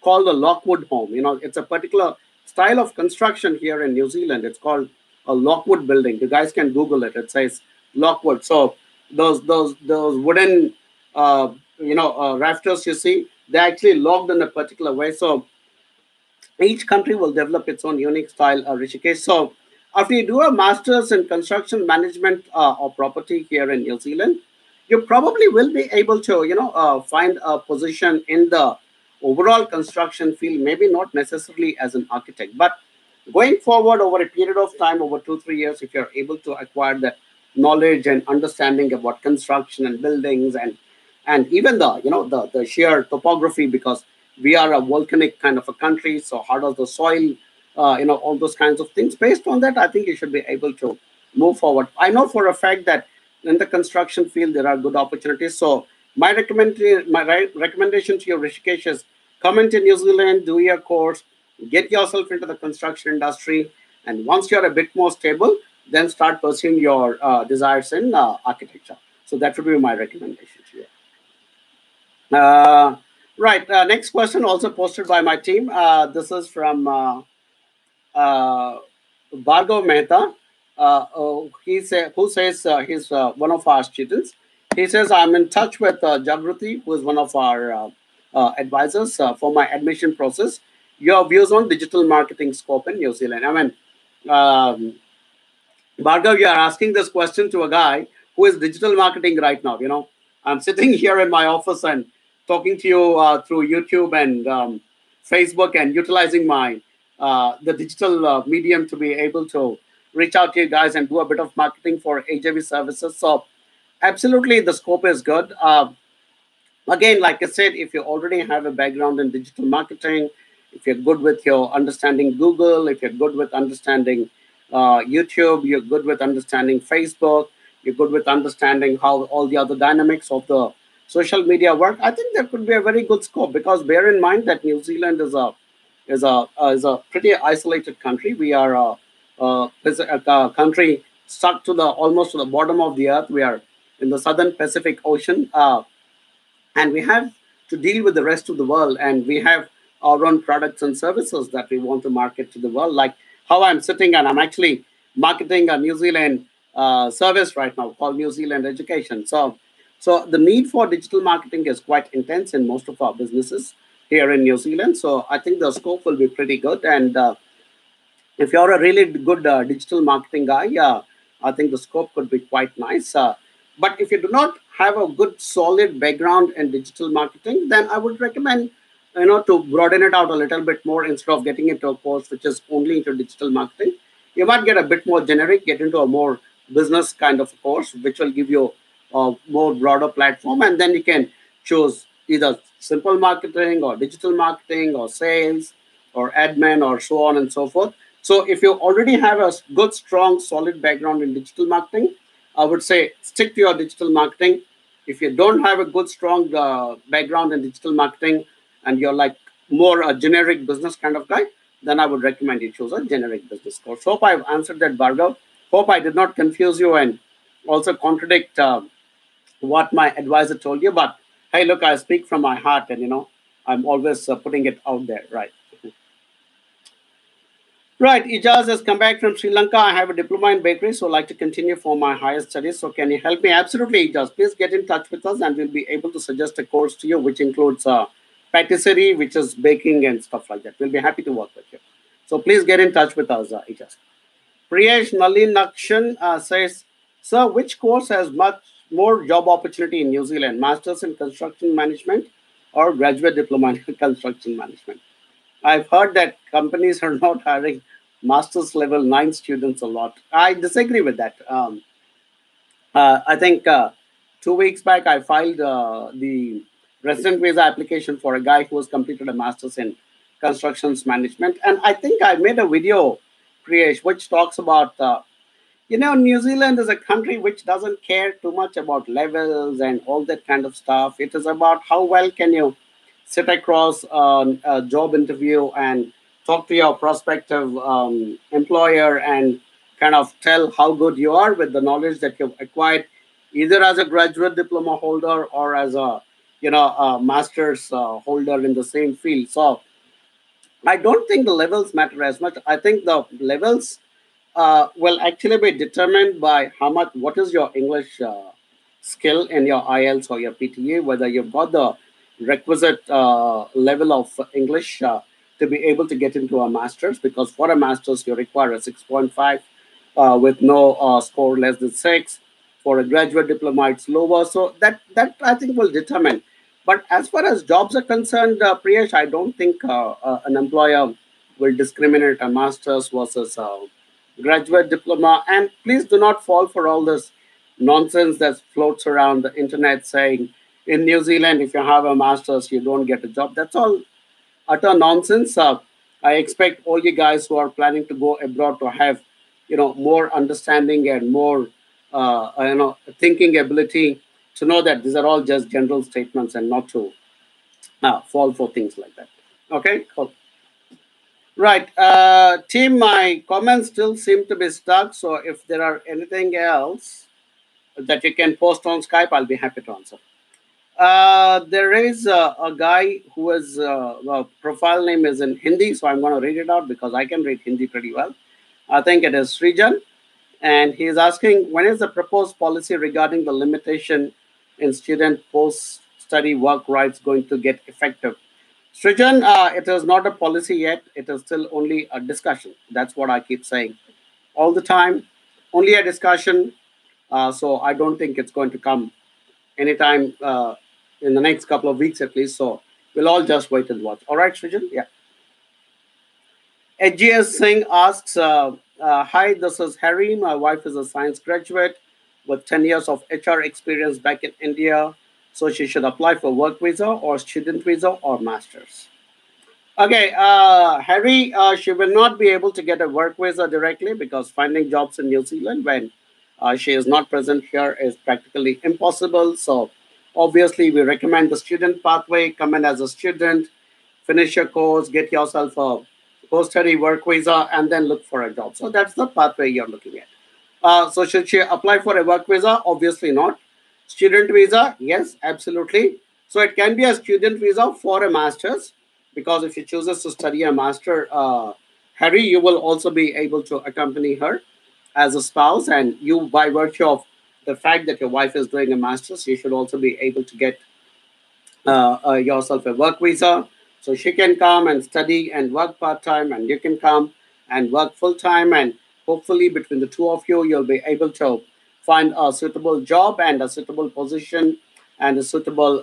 called a Lockwood home. It's a particular style of construction here in New Zealand. It's called a Lockwood building. You guys can Google it. It says Lockwood. So those wooden rafters you see, they're actually locked in a particular way. So each country will develop its own unique style, Rishikesh. So, after you do a master's in construction management or property here in New Zealand, you probably will be able to, find a position in the overall construction field. Maybe not necessarily as an architect, but going forward over a period of time, over 2 3 years, if you're able to acquire that knowledge and understanding about construction and buildings and even the sheer topography, because we are a volcanic kind of a country. So how does the soil, all those kinds of things. Based on that, I think you should be able to move forward. I know for a fact that in the construction field there are good opportunities. So my recommendation to you, Rishikesh, is come into New Zealand, do your course, get yourself into the construction industry, and once you're a bit more stable, then start pursuing your desires in architecture. So that would be my recommendation to you. Uh, right. Next question, also posted by my team. This is from uh, Bhargav Mehta. Who says he's one of our students. He says, I'm in touch with Jagruti, who is one of our advisors for my admission process. Your views on digital marketing scope in New Zealand. I mean, um, Bhargav, you are asking this question to a guy who is digital marketing right now. I'm sitting here in my office and talking to you through YouTube and Facebook and utilizing my the digital medium to be able to reach out to you guys and do a bit of marketing for AJV services. So, absolutely, the scope is good. Again, like I said, if you already have a background in digital marketing, if you're good with your understanding Google, if you're good with understanding YouTube, you're good with understanding Facebook, you're good with understanding how all the other dynamics of the social media work, I think there could be a very good scope. Because bear in mind that New Zealand is a pretty isolated country. We are a country stuck to the almost to the bottom of the earth. We are in the southern Pacific Ocean. And we have to deal with the rest of the world, and we have our own products and services that we want to market to the world, like how I'm sitting and I'm actually marketing a New Zealand service right now called New Zealand Education. So the need for digital marketing is quite intense in most of our businesses here in New Zealand. So I think the scope will be pretty good. And if you're a really good digital marketing guy, I think the scope could be quite nice. But if you do not have a good, solid background in digital marketing, then I would recommend, to broaden it out a little bit more instead of getting into a course which is only into digital marketing. You might get a bit more generic, get into a more business kind of course, which will give you a more broader platform, and then you can choose either simple marketing or digital marketing or sales or admin or so on and so forth. So if you already have a good, strong, solid background in digital marketing, I would say stick to your digital marketing. If you don't have a good, strong background in digital marketing and you're like more a generic business kind of guy, then I would recommend you choose a generic business course. Hope I've answered that, Bhargav. Hope I did not confuse you and also contradict what my advisor told you. But hey, look, I speak from my heart, and I'm always putting it out there, right? Right, Ijaz has come back from Sri Lanka. I have a diploma in bakery, so I'd like to continue for my higher studies. So, can you help me? Absolutely, Ijaz. Please get in touch with us, and we'll be able to suggest a course to you, which includes patisserie, which is baking and stuff like that. We'll be happy to work with you. So, please get in touch with us, Ijaz. Priyesh Nalinakshan says, Sir, which course has much more job opportunity in New Zealand? Masters in Construction Management or graduate diploma in Construction Management? I've heard that companies are not hiring master's level 9 students a lot. I disagree with that. I think 2 weeks back I filed the resident visa application for a guy who has completed a master's in constructions management. And I think I made a video, Priyesh, which talks about New Zealand is a country which doesn't care too much about levels and all that kind of stuff. It is about how well can you sit across a job interview and talk to your prospective employer and kind of tell how good you are with the knowledge that you've acquired, either as a graduate diploma holder or as a master's holder in the same field. So I don't think the levels matter as much. I think the levels will actually be determined by what is your English skill in your IELTS or your PTA, whether you've got the requisite level of English to be able to get into a master's. Because for a master's, you require a 6.5 with no score less than 6. For a graduate diploma, it's lower. So that I think will determine. But as far as jobs are concerned, Priyesh, I don't think an employer will discriminate a master's versus graduate diploma. And please do not fall for all this nonsense that floats around the internet saying in New Zealand, if you have a master's, you don't get a job. That's all utter nonsense. I expect all you guys who are planning to go abroad to have, more understanding and more, thinking ability to know that these are all just general statements and not to fall for things like that. Okay, cool. Right. Team, my comments still seem to be stuck. So if there are anything else that you can post on Skype, I'll be happy to answer. There is a guy who is profile name is in Hindi, so I'm going to read it out because I can read Hindi pretty well. I think it is Srijan, and he is asking when is the proposed policy regarding the limitation in student post-study work rights going to get effective? Srijan, it is not a policy yet. It is still only a discussion. That's what I keep saying all the time. Only a discussion. So I don't think it's going to come anytime in the next couple of weeks at least. So we'll all just wait and watch. All right, Srijan? Yeah. HGS Singh asks, Hi, this is Harry. My wife is a science graduate with 10 years of HR experience back in India. So she should apply for work visa or student visa or masters. Okay, Harry, she will not be able to get a work visa directly because finding jobs in New Zealand when she is not present here is practically impossible. So, obviously, we recommend the student pathway. Come in as a student, finish your course, get yourself a post study work visa, and then look for a job. So, that's the pathway you're looking at. So should she apply for a work visa? Obviously not. Student visa? Yes, absolutely. So it can be a student visa for a master's because if she chooses to study a master, Harry, you will also be able to accompany her as a spouse, and you, by virtue of the fact that your wife is doing a master's, you should also be able to get yourself a work visa. So she can come and study and work part time, and you can come and work full time. And hopefully, between the two of you, you'll be able to find a suitable job and a suitable position and a suitable,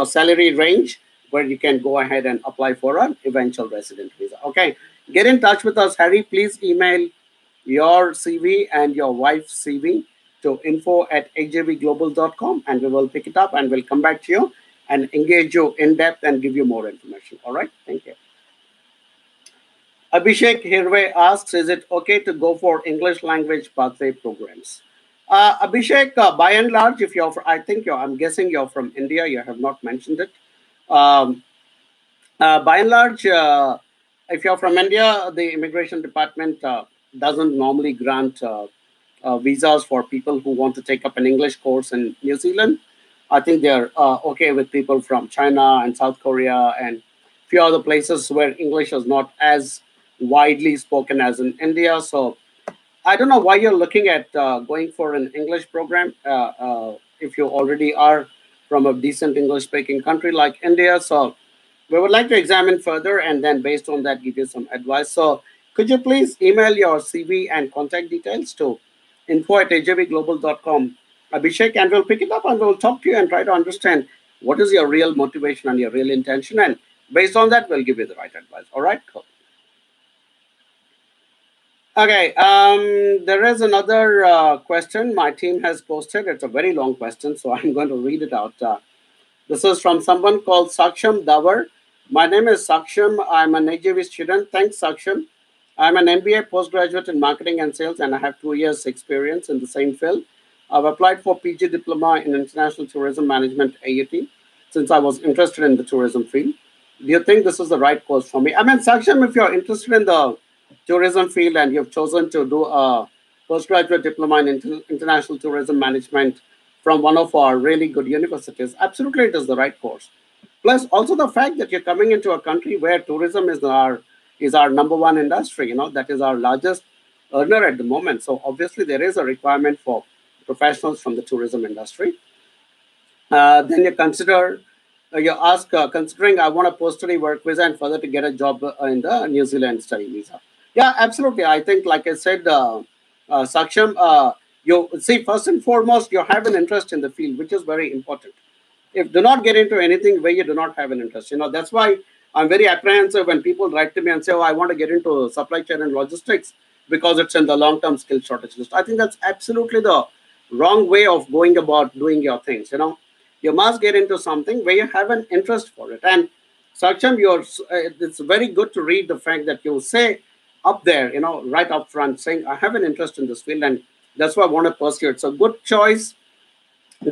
salary range where you can go ahead and apply for an eventual resident visa. Okay, get in touch with us, Harry. Please email your CV and your wife's CV to info@ajvglobal.com, and we will pick it up and we'll come back to you and engage you in depth and give you more information. All right. Thank you. Abhishek Hirve asks, is it okay to go for English language pathway programs? Abhishek, by and large, if you're, I think I'm guessing you're from India. You have not mentioned it. Um, by and large, if you're from India, the immigration department doesn't normally grant visas for people who want to take up an English course in New Zealand. I think they're okay with people from China and South Korea and few other places where English is not as widely spoken as in India. So I don't know why you're looking at going for an English program if you already are from a decent English speaking country like India. So we would like to examine further and then based on that give you some advice. So could you please email your CV and contact details to info@ajvglobal.com, Abhishek, and we'll pick it up and we'll talk to you and try to understand what is your real motivation and your real intention. And based on that, we'll give you the right advice. All right, cool. Okay, there is another question my team has posted. It's a very long question, so I'm going to read it out. This is from someone called Saksham Davar. My name is Saksham. I'm an AJV student. Thanks, Saksham. I'm an MBA postgraduate in marketing and sales, and I have 2 years' experience in the same field. I've applied for PG Diploma in International Tourism Management AUT since I was interested in the tourism field. Do you think this is the right course for me? I mean, Saksham, if you're interested in the tourism field and you've chosen to do a postgraduate diploma in international tourism management from one of our really good universities, absolutely it is the right course. Plus, also the fact that you're coming into a country where tourism is our number one industry. That is our largest earner at the moment. So obviously there is a requirement for professionals from the tourism industry. Then you ask, considering I want a post study work visa and further to get a job in the New Zealand study visa. Yeah, absolutely. I think, like I said, Saksham, you see, first and foremost, you have an interest in the field, which is very important. If do not get into anything where you do not have an interest, that's why I'm very apprehensive when people write to me and say, oh, I want to get into supply chain and logistics because it's in the long-term skill shortage list. I think that's absolutely the wrong way of going about doing your things. You must get into something where you have an interest for it. And Saksham, it's very good to read the fact that you say up there, right up front, saying I have an interest in this field, and that's why I want to pursue it. It's a good choice,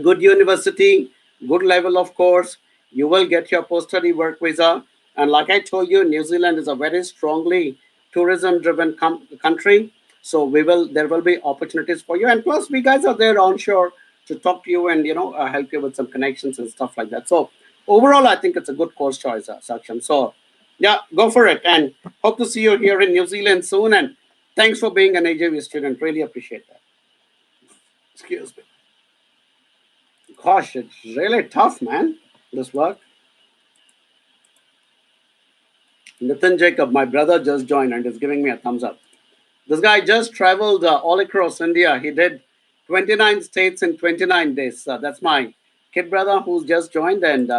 good university, good level of course. You will get your post study work visa. And like I told you, New Zealand is a very strongly tourism driven country. So there will be opportunities for you. And plus, we guys are there onshore to talk to you and help you with some connections and stuff like that. So overall, I think it's a good course choice, Saksham. So yeah, go for it. And hope to see you here in New Zealand soon. And thanks for being an AJV student. Really appreciate that. Excuse me. Gosh, it's really tough, man, this work. Nathan Jacob, my brother, just joined and is giving me a thumbs up. This guy just traveled all across India. He did 29 states in 29 days. That's my kid brother who's just joined. And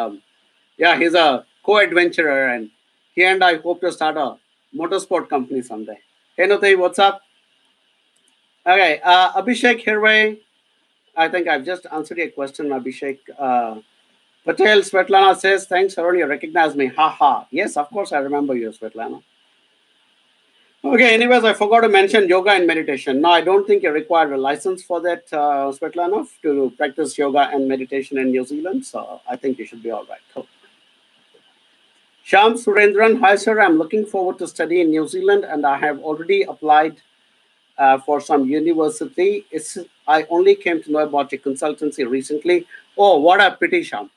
yeah, he's a co adventurer. And he and I hope to start a motorsport company someday. Hey, Nathan, what's up? Okay, Abhishek Hirve. I think I've just answered your question, Abhishek. Patel Svetlana says, thanks, Arun, you recognize me. Ha ha. Yes, of course, I remember you, Svetlana. Okay, anyways, I forgot to mention yoga and meditation. No, I don't think you require a license for that, Svetlana, to practice yoga and meditation in New Zealand. So I think you should be all right. Cool. Sham Surendran, hi sir, I'm looking forward to study in New Zealand and I have already applied for some university. I only came to know about your consultancy recently. Oh, what a pity, Sham.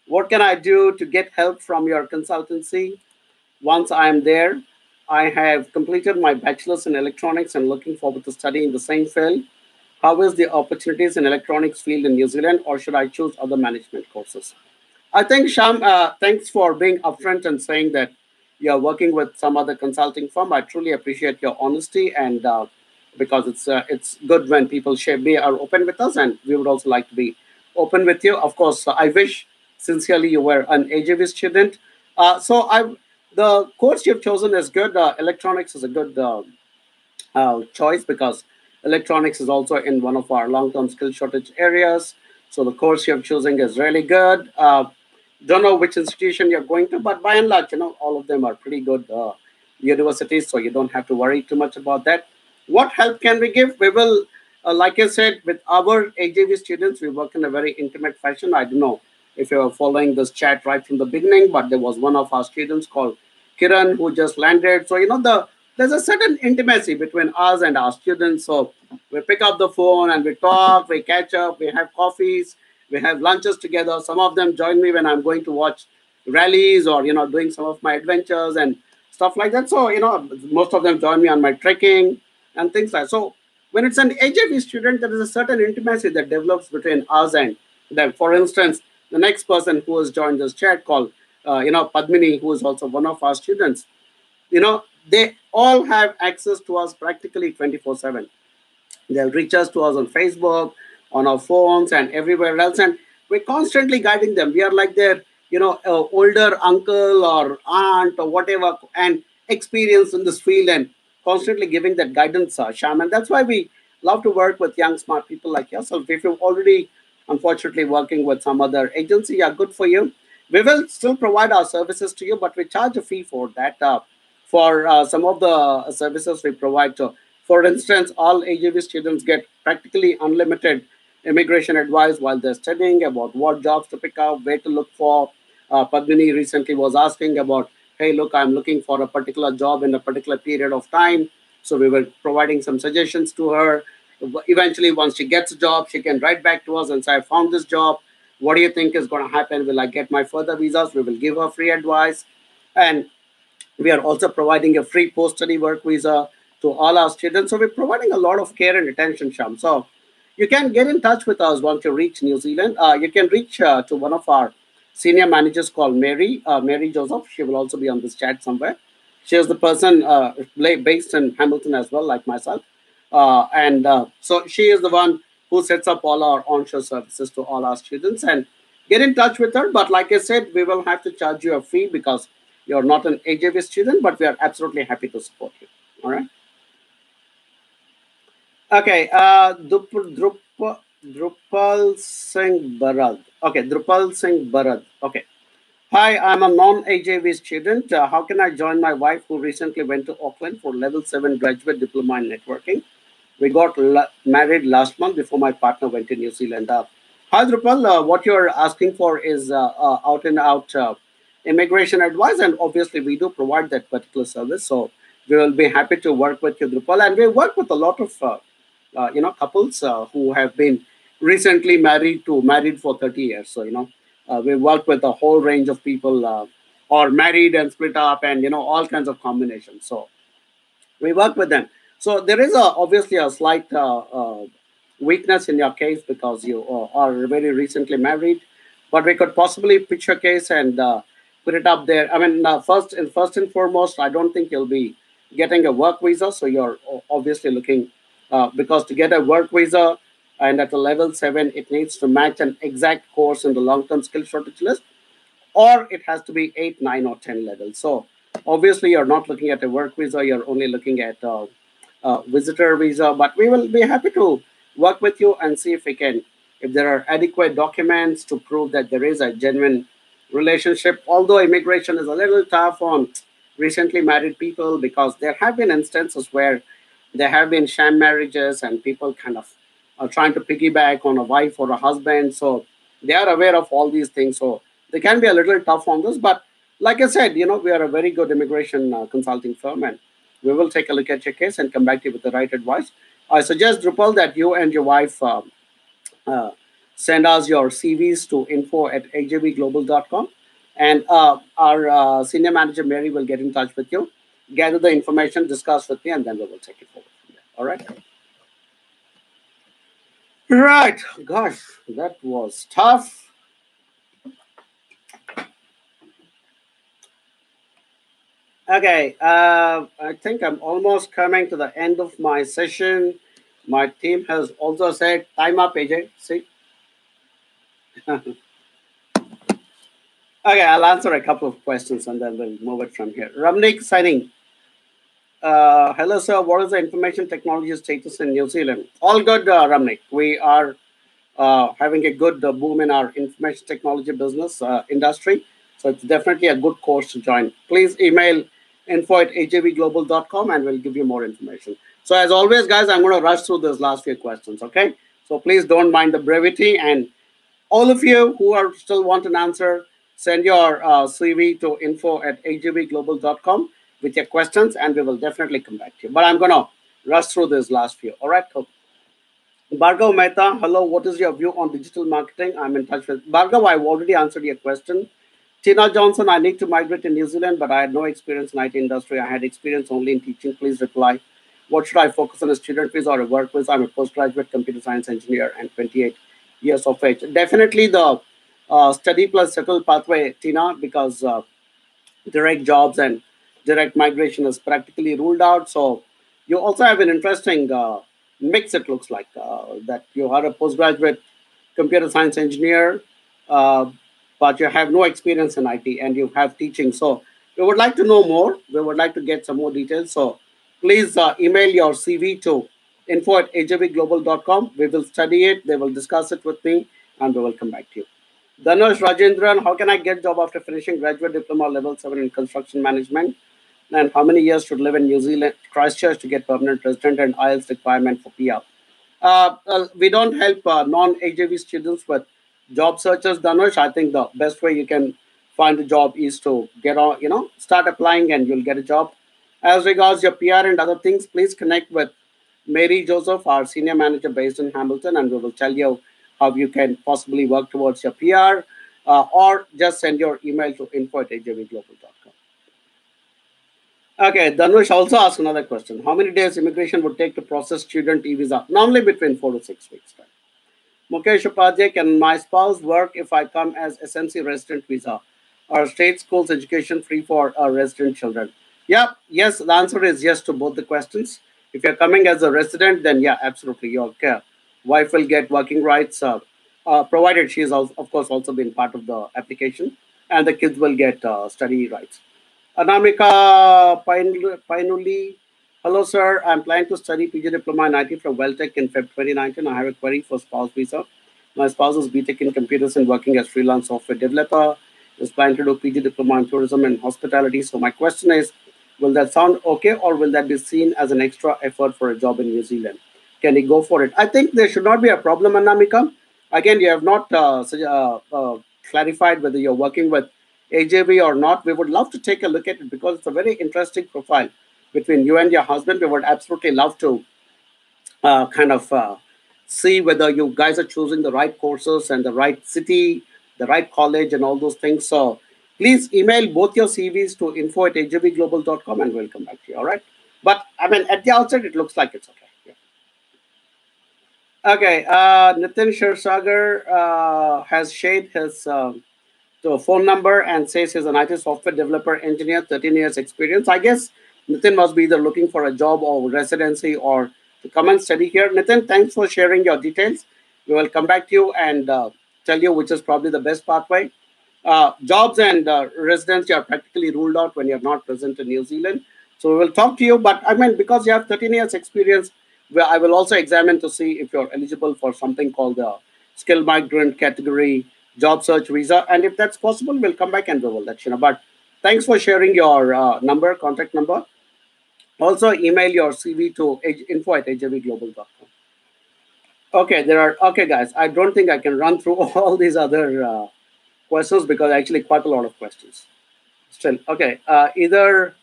What can I do to get help from your consultancy? Once I am there, I have completed my bachelor's in electronics and looking forward to studying the same field. How is the opportunities in electronics field in New Zealand, or should I choose other management courses? I think Sham, thanks for being upfront and saying that you're working with some other consulting firm. I truly appreciate your honesty, and because it's good when people are open with us, and we would also like to be open with you. Of course, I wish sincerely you were an AJV student. The course you've chosen is good. Electronics is a good choice because electronics is also in one of our long-term skill shortage areas. So the course you're choosing is really good. Don't know which institution you're going to, but by and large, all of them are pretty good universities, so you don't have to worry too much about that. What help can we give? We will, like I said, with our AJV students, we work in a very intimate fashion. I don't know if you're following this chat right from the beginning, but there was one of our students called Kiran who just landed. So there's a certain intimacy between us and our students. So we pick up the phone and we talk, we catch up, we have coffees, we have lunches together. Some of them join me when I'm going to watch rallies or doing some of my adventures and stuff like that. So most of them join me on my trekking and things like that. So when it's an AJV student, there is a certain intimacy that develops between us and them. For instance, the next person who has joined this chat called Padmini, who is also one of our students, they all have access to us practically 24/7. They'll reach us to us on Facebook, on our phones, and everywhere else. And we're constantly guiding them. We are like their, older uncle or aunt or whatever, and experience in this field and constantly giving that guidance, Sham. And that's why we love to work with young, smart people like yourself. If you're already, unfortunately, working with some other agency, yeah, good for you. We will still provide our services to you, but we charge a fee for that. For some of the services we provide to, for instance, all AJV students get practically unlimited immigration advice while they're studying about what jobs to pick up, where to look for. Padmini recently was asking about, hey, look, I'm looking for a particular job in a particular period of time. So we were providing some suggestions to her. Eventually, once she gets a job, she can write back to us and say, I found this job. What do you think is going to happen? Will I get my further visas? We will give her free advice. And we are also providing a free post-study work visa to all our students. So we're providing a lot of care and attention, Sham. So you can get in touch with us once you reach New Zealand. You can reach to one of our senior managers called Mary Joseph. She will also be on this chat somewhere. She is the person based in Hamilton as well, like myself. So she is the one who sets up all our onshore services to all our students, and get in touch with her. But like I said, we will have to charge you a fee because you're not an AJV student, but we are absolutely happy to support you. All right. Okay. Drupal Singh Barad. Okay. Drupal Singh Barad. Okay. Hi, I'm a non-AJV student. How can I join my wife who recently went to Auckland for level 7 graduate diploma in networking? We got married last month before my partner went to New Zealand. Hi, Drupal. What you're asking for is out and out immigration advice, and obviously we do provide that particular service. So we will be happy to work with you, Drupal, and we work with a lot of couples who have been recently married for 30 years. So we work with a whole range of people, or married and split up, and all kinds of combinations. So we work with them. So there is obviously a slight weakness in your case because you are very recently married, but we could possibly pitch your case and put it up there. I mean, first and foremost, I don't think you'll be getting a work visa, so you're obviously looking because to get a work visa and at a level 7, it needs to match an exact course in the long-term skill shortage list, or it has to be 8, 9, or 10 levels. So obviously, you're not looking at a work visa, you're only looking at a visitor visa, but we will be happy to work with you and see if we can, if there are adequate documents to prove that there is a genuine relationship. Although immigration is a little tough on recently married people, because there have been instances where there have been sham marriages and people kind of are trying to piggyback on a wife or a husband. So they are aware of all these things. So they can be a little tough on this. But like I said, we are a very good immigration consulting firm, and we will take a look at your case and come back to you with the right advice. I suggest, Drupal, that you and your wife uh, send us your CVs to info@ajbglobal.com. And our senior manager, Mary, will get in touch with you, gather the information, discuss with me, and then we will take it forward from there. All right? Right. Gosh, that was tough. Okay. I think I'm almost coming to the end of my session. My team has also said, time up, AJ. See? Okay, I'll answer a couple of questions and then we'll move it from here. Ramnik signing. Hello, sir. What is the information technology status in New Zealand? All good, Ramnik. We are having a good boom in our information technology business industry. So it's definitely a good course to join. Please email info@ajvglobal.com and we'll give you more information. So as always, guys, I'm going to rush through those last few questions, okay? So please don't mind the brevity. And all of you who are still want an answer, send your CV to info@ajvglobal.com with your questions, and we will definitely come back to you. But I'm going to rush through these last few. All right, cool. Bhargav Mehta, hello. What is your view on digital marketing? I'm in touch with Bhargav. I've already answered your question. Tina Johnson, I need to migrate to New Zealand, but I had no experience in IT industry. I had experience only in teaching. Please reply. What should I focus on, a student visa or a work visa? I'm a postgraduate computer science engineer and 28 years of age. Definitely the study plus settle pathway, Tina, because direct jobs and direct migration is practically ruled out. So you also have an interesting mix. It looks like that you are a postgraduate computer science engineer, uh, but you have no experience in IT and you have teaching. So we would like to know more. We would like to get some more details. So please email your CV to info@ajvglobal.com. We will study it. They will discuss it with me, and we will come back to you. Dhanush Rajendran, how can I get job after finishing graduate diploma level 7 in construction management? And how many years should live in New Zealand, Christchurch to get permanent resident and IELTS requirement for PR? We don't help non-AJV students with job searches, Dhanush. I think the best way you can find a job is to get on, start applying and you'll get a job. As regards your PR and other things, please connect with Mary Joseph, our senior manager based in Hamilton, and we will tell you how you can possibly work towards your PR, or just send your email to info@ajvglobal.com. Okay, Dhanush also asked another question. How many days immigration would take to process student e-visa? Normally between 4 to 6 weeks. Time. Mukesh Upadhyay, can my spouse work if I come as SMC resident visa? Are state schools education free for our resident children? Yeah, yes, the answer is yes to both the questions. If you're coming as a resident, then yeah, absolutely, your wife will get working rights, provided she is, of course, also been part of the application, and the kids will get study rights. Anamika Painuli. Hello, sir. I'm planning to study PG Diploma in IT from Welltech in Feb 2019. I have a query for spouse visa. My spouse is BTech in computers and working as freelance software developer. Is planning to do PG Diploma in tourism and hospitality. So my question is, will that sound okay, or will that be seen as an extra effort for a job in New Zealand? Can he go for it? I think there should not be a problem, Anamika. Again, you have not clarified whether you're working with AJV or not. We would love to take a look at it because it's a very interesting profile between you and your husband. We would absolutely love to kind of see whether you guys are choosing the right courses and the right city, the right college, and all those things. So please email both your CVs to info@ajvglobal.com and we'll come back to you. All right. But I mean, at the outset, it looks like it's okay. Yeah. Okay. Nitin Shirsagar has shared his phone number and says he's an IT software developer engineer, 13 years experience. I guess Nitin must be either looking for a job or residency or to come and study here. Nitin, thanks for sharing your details. We will come back to you and tell you which is probably the best pathway. Jobs and residency are practically ruled out when you're not present in New Zealand. So we will talk to you. But I mean, because you have 13 years experience, where I will also examine to see if you're eligible for something called the skilled migrant category job search visa. And if that's possible, we'll come back and we will let you know. But thanks for sharing your contact number. Also, email your CV to info@hjvglobal.com. Okay, okay, guys. I don't think I can run through all these other questions because actually quite a lot of questions. Still, okay. Either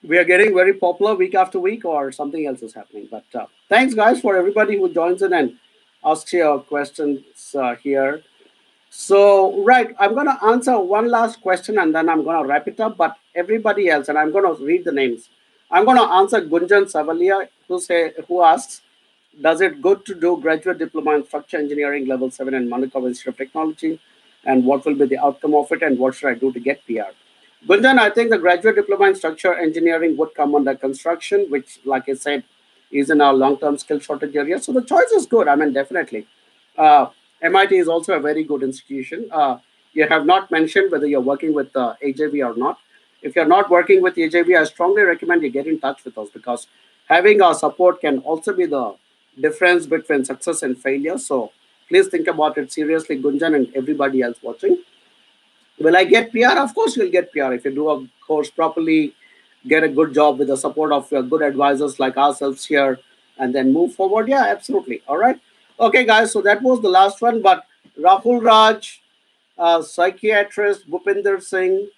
we are getting very popular week after week or something else is happening. But thanks, guys, for everybody who joins in and asks your questions here. So, right, I'm going to answer one last question and then I'm going to wrap it up. But everybody else, and I'm going to read the names. I'm going to answer Gunjan Savalia, who asks, does it good to do graduate diploma in structure engineering level 7 in Manukau Institute of Technology? And what will be the outcome of it? And what should I do to get PR? Gunjan, I think the graduate diploma in structure engineering would come under construction, which, like I said, is in our long-term skill shortage area. So the choice is good. I mean, definitely. Uh, MIT is also a very good institution. You have not mentioned whether you're working with AJV or not. If you're not working with AJV, I strongly recommend you get in touch with us because having our support can also be the difference between success and failure. So please think about it seriously, Gunjan, and everybody else watching. Will I get PR? Of course, you'll get PR if you do a course properly, get a good job with the support of your good advisors like ourselves here, and then move forward. Yeah, absolutely. All right. Okay, guys. So that was the last one. But Rahul Raj, psychiatrist, Bhupinder Singh,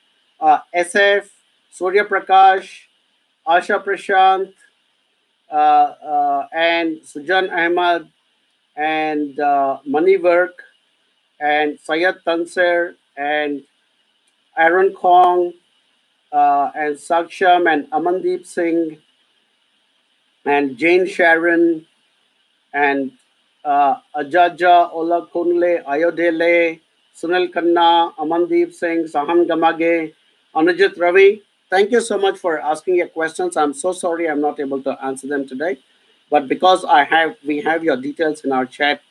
SF, Surya Prakash, Asha Prashant, and Sujan Ahmad, and Manivark, and Sayed Tanser, and Aaron Kong, and Saksham and Amandeep Singh and Jane Sharon and Ajaja Olakunle Ayodele, Sunil Khanna, Amandeep Singh, Sahan Gamage, Anujit Ravi. Thank you so much for asking your questions. I'm so sorry I'm not able to answer them today. But because we have your details in our chat,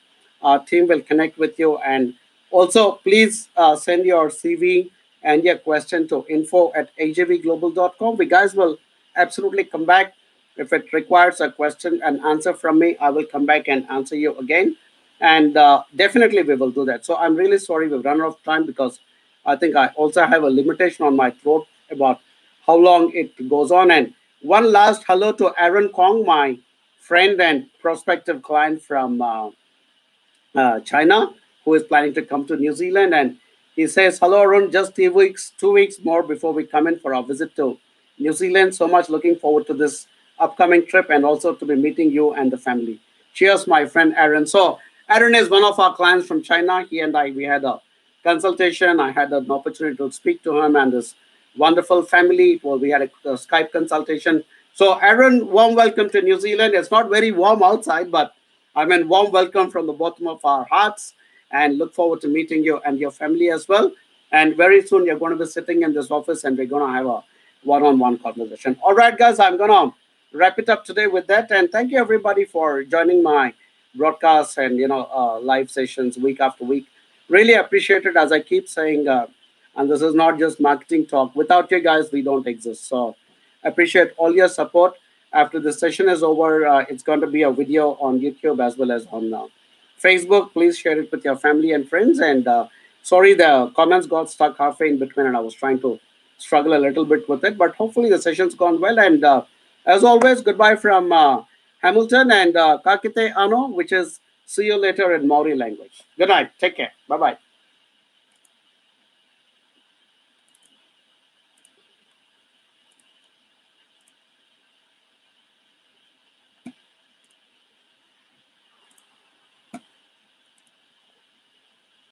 our team will connect with you. And also, please send your CV and your question to info@ajvglobal.com. We guys will absolutely come back. If it requires a question and answer from me, I will come back and answer you again. And definitely we will do that. So I'm really sorry we've run out of time because I think I also have a limitation on my throat about how long it goes on. And one last hello to Aaron Kong, my friend and prospective client from China, who is planning to come to New Zealand. And he says, hello, Arun, just 2 weeks more before we come in for our visit to New Zealand. So much looking forward to this upcoming trip and also to be meeting you and the family. Cheers, my friend Aaron. So, Aaron is one of our clients from China. He and I, we had a consultation. I had an opportunity to speak to him and his wonderful family. Well, we had a Skype consultation. So, Aaron, warm welcome to New Zealand. It's not very warm outside, but I mean, warm welcome from the bottom of our hearts and look forward to meeting you and your family as well. And very soon you're going to be sitting in this office and we're going to have a one-on-one conversation. All right, guys, I'm going to wrap it up today with that. And thank you, everybody, for joining my broadcasts and, live sessions week after week. Really appreciate it, as I keep saying. And this is not just marketing talk. Without you guys, we don't exist. So appreciate all your support. After the session is over, it's going to be a video on YouTube as well as on Facebook. Please share it with your family and friends. And sorry, the comments got stuck halfway in between, and I was trying to struggle a little bit with it. But hopefully, the session's gone well. And as always, goodbye from Hamilton and Kakite Ano, which is see you later in Maori language. Good night. Take care. Bye bye.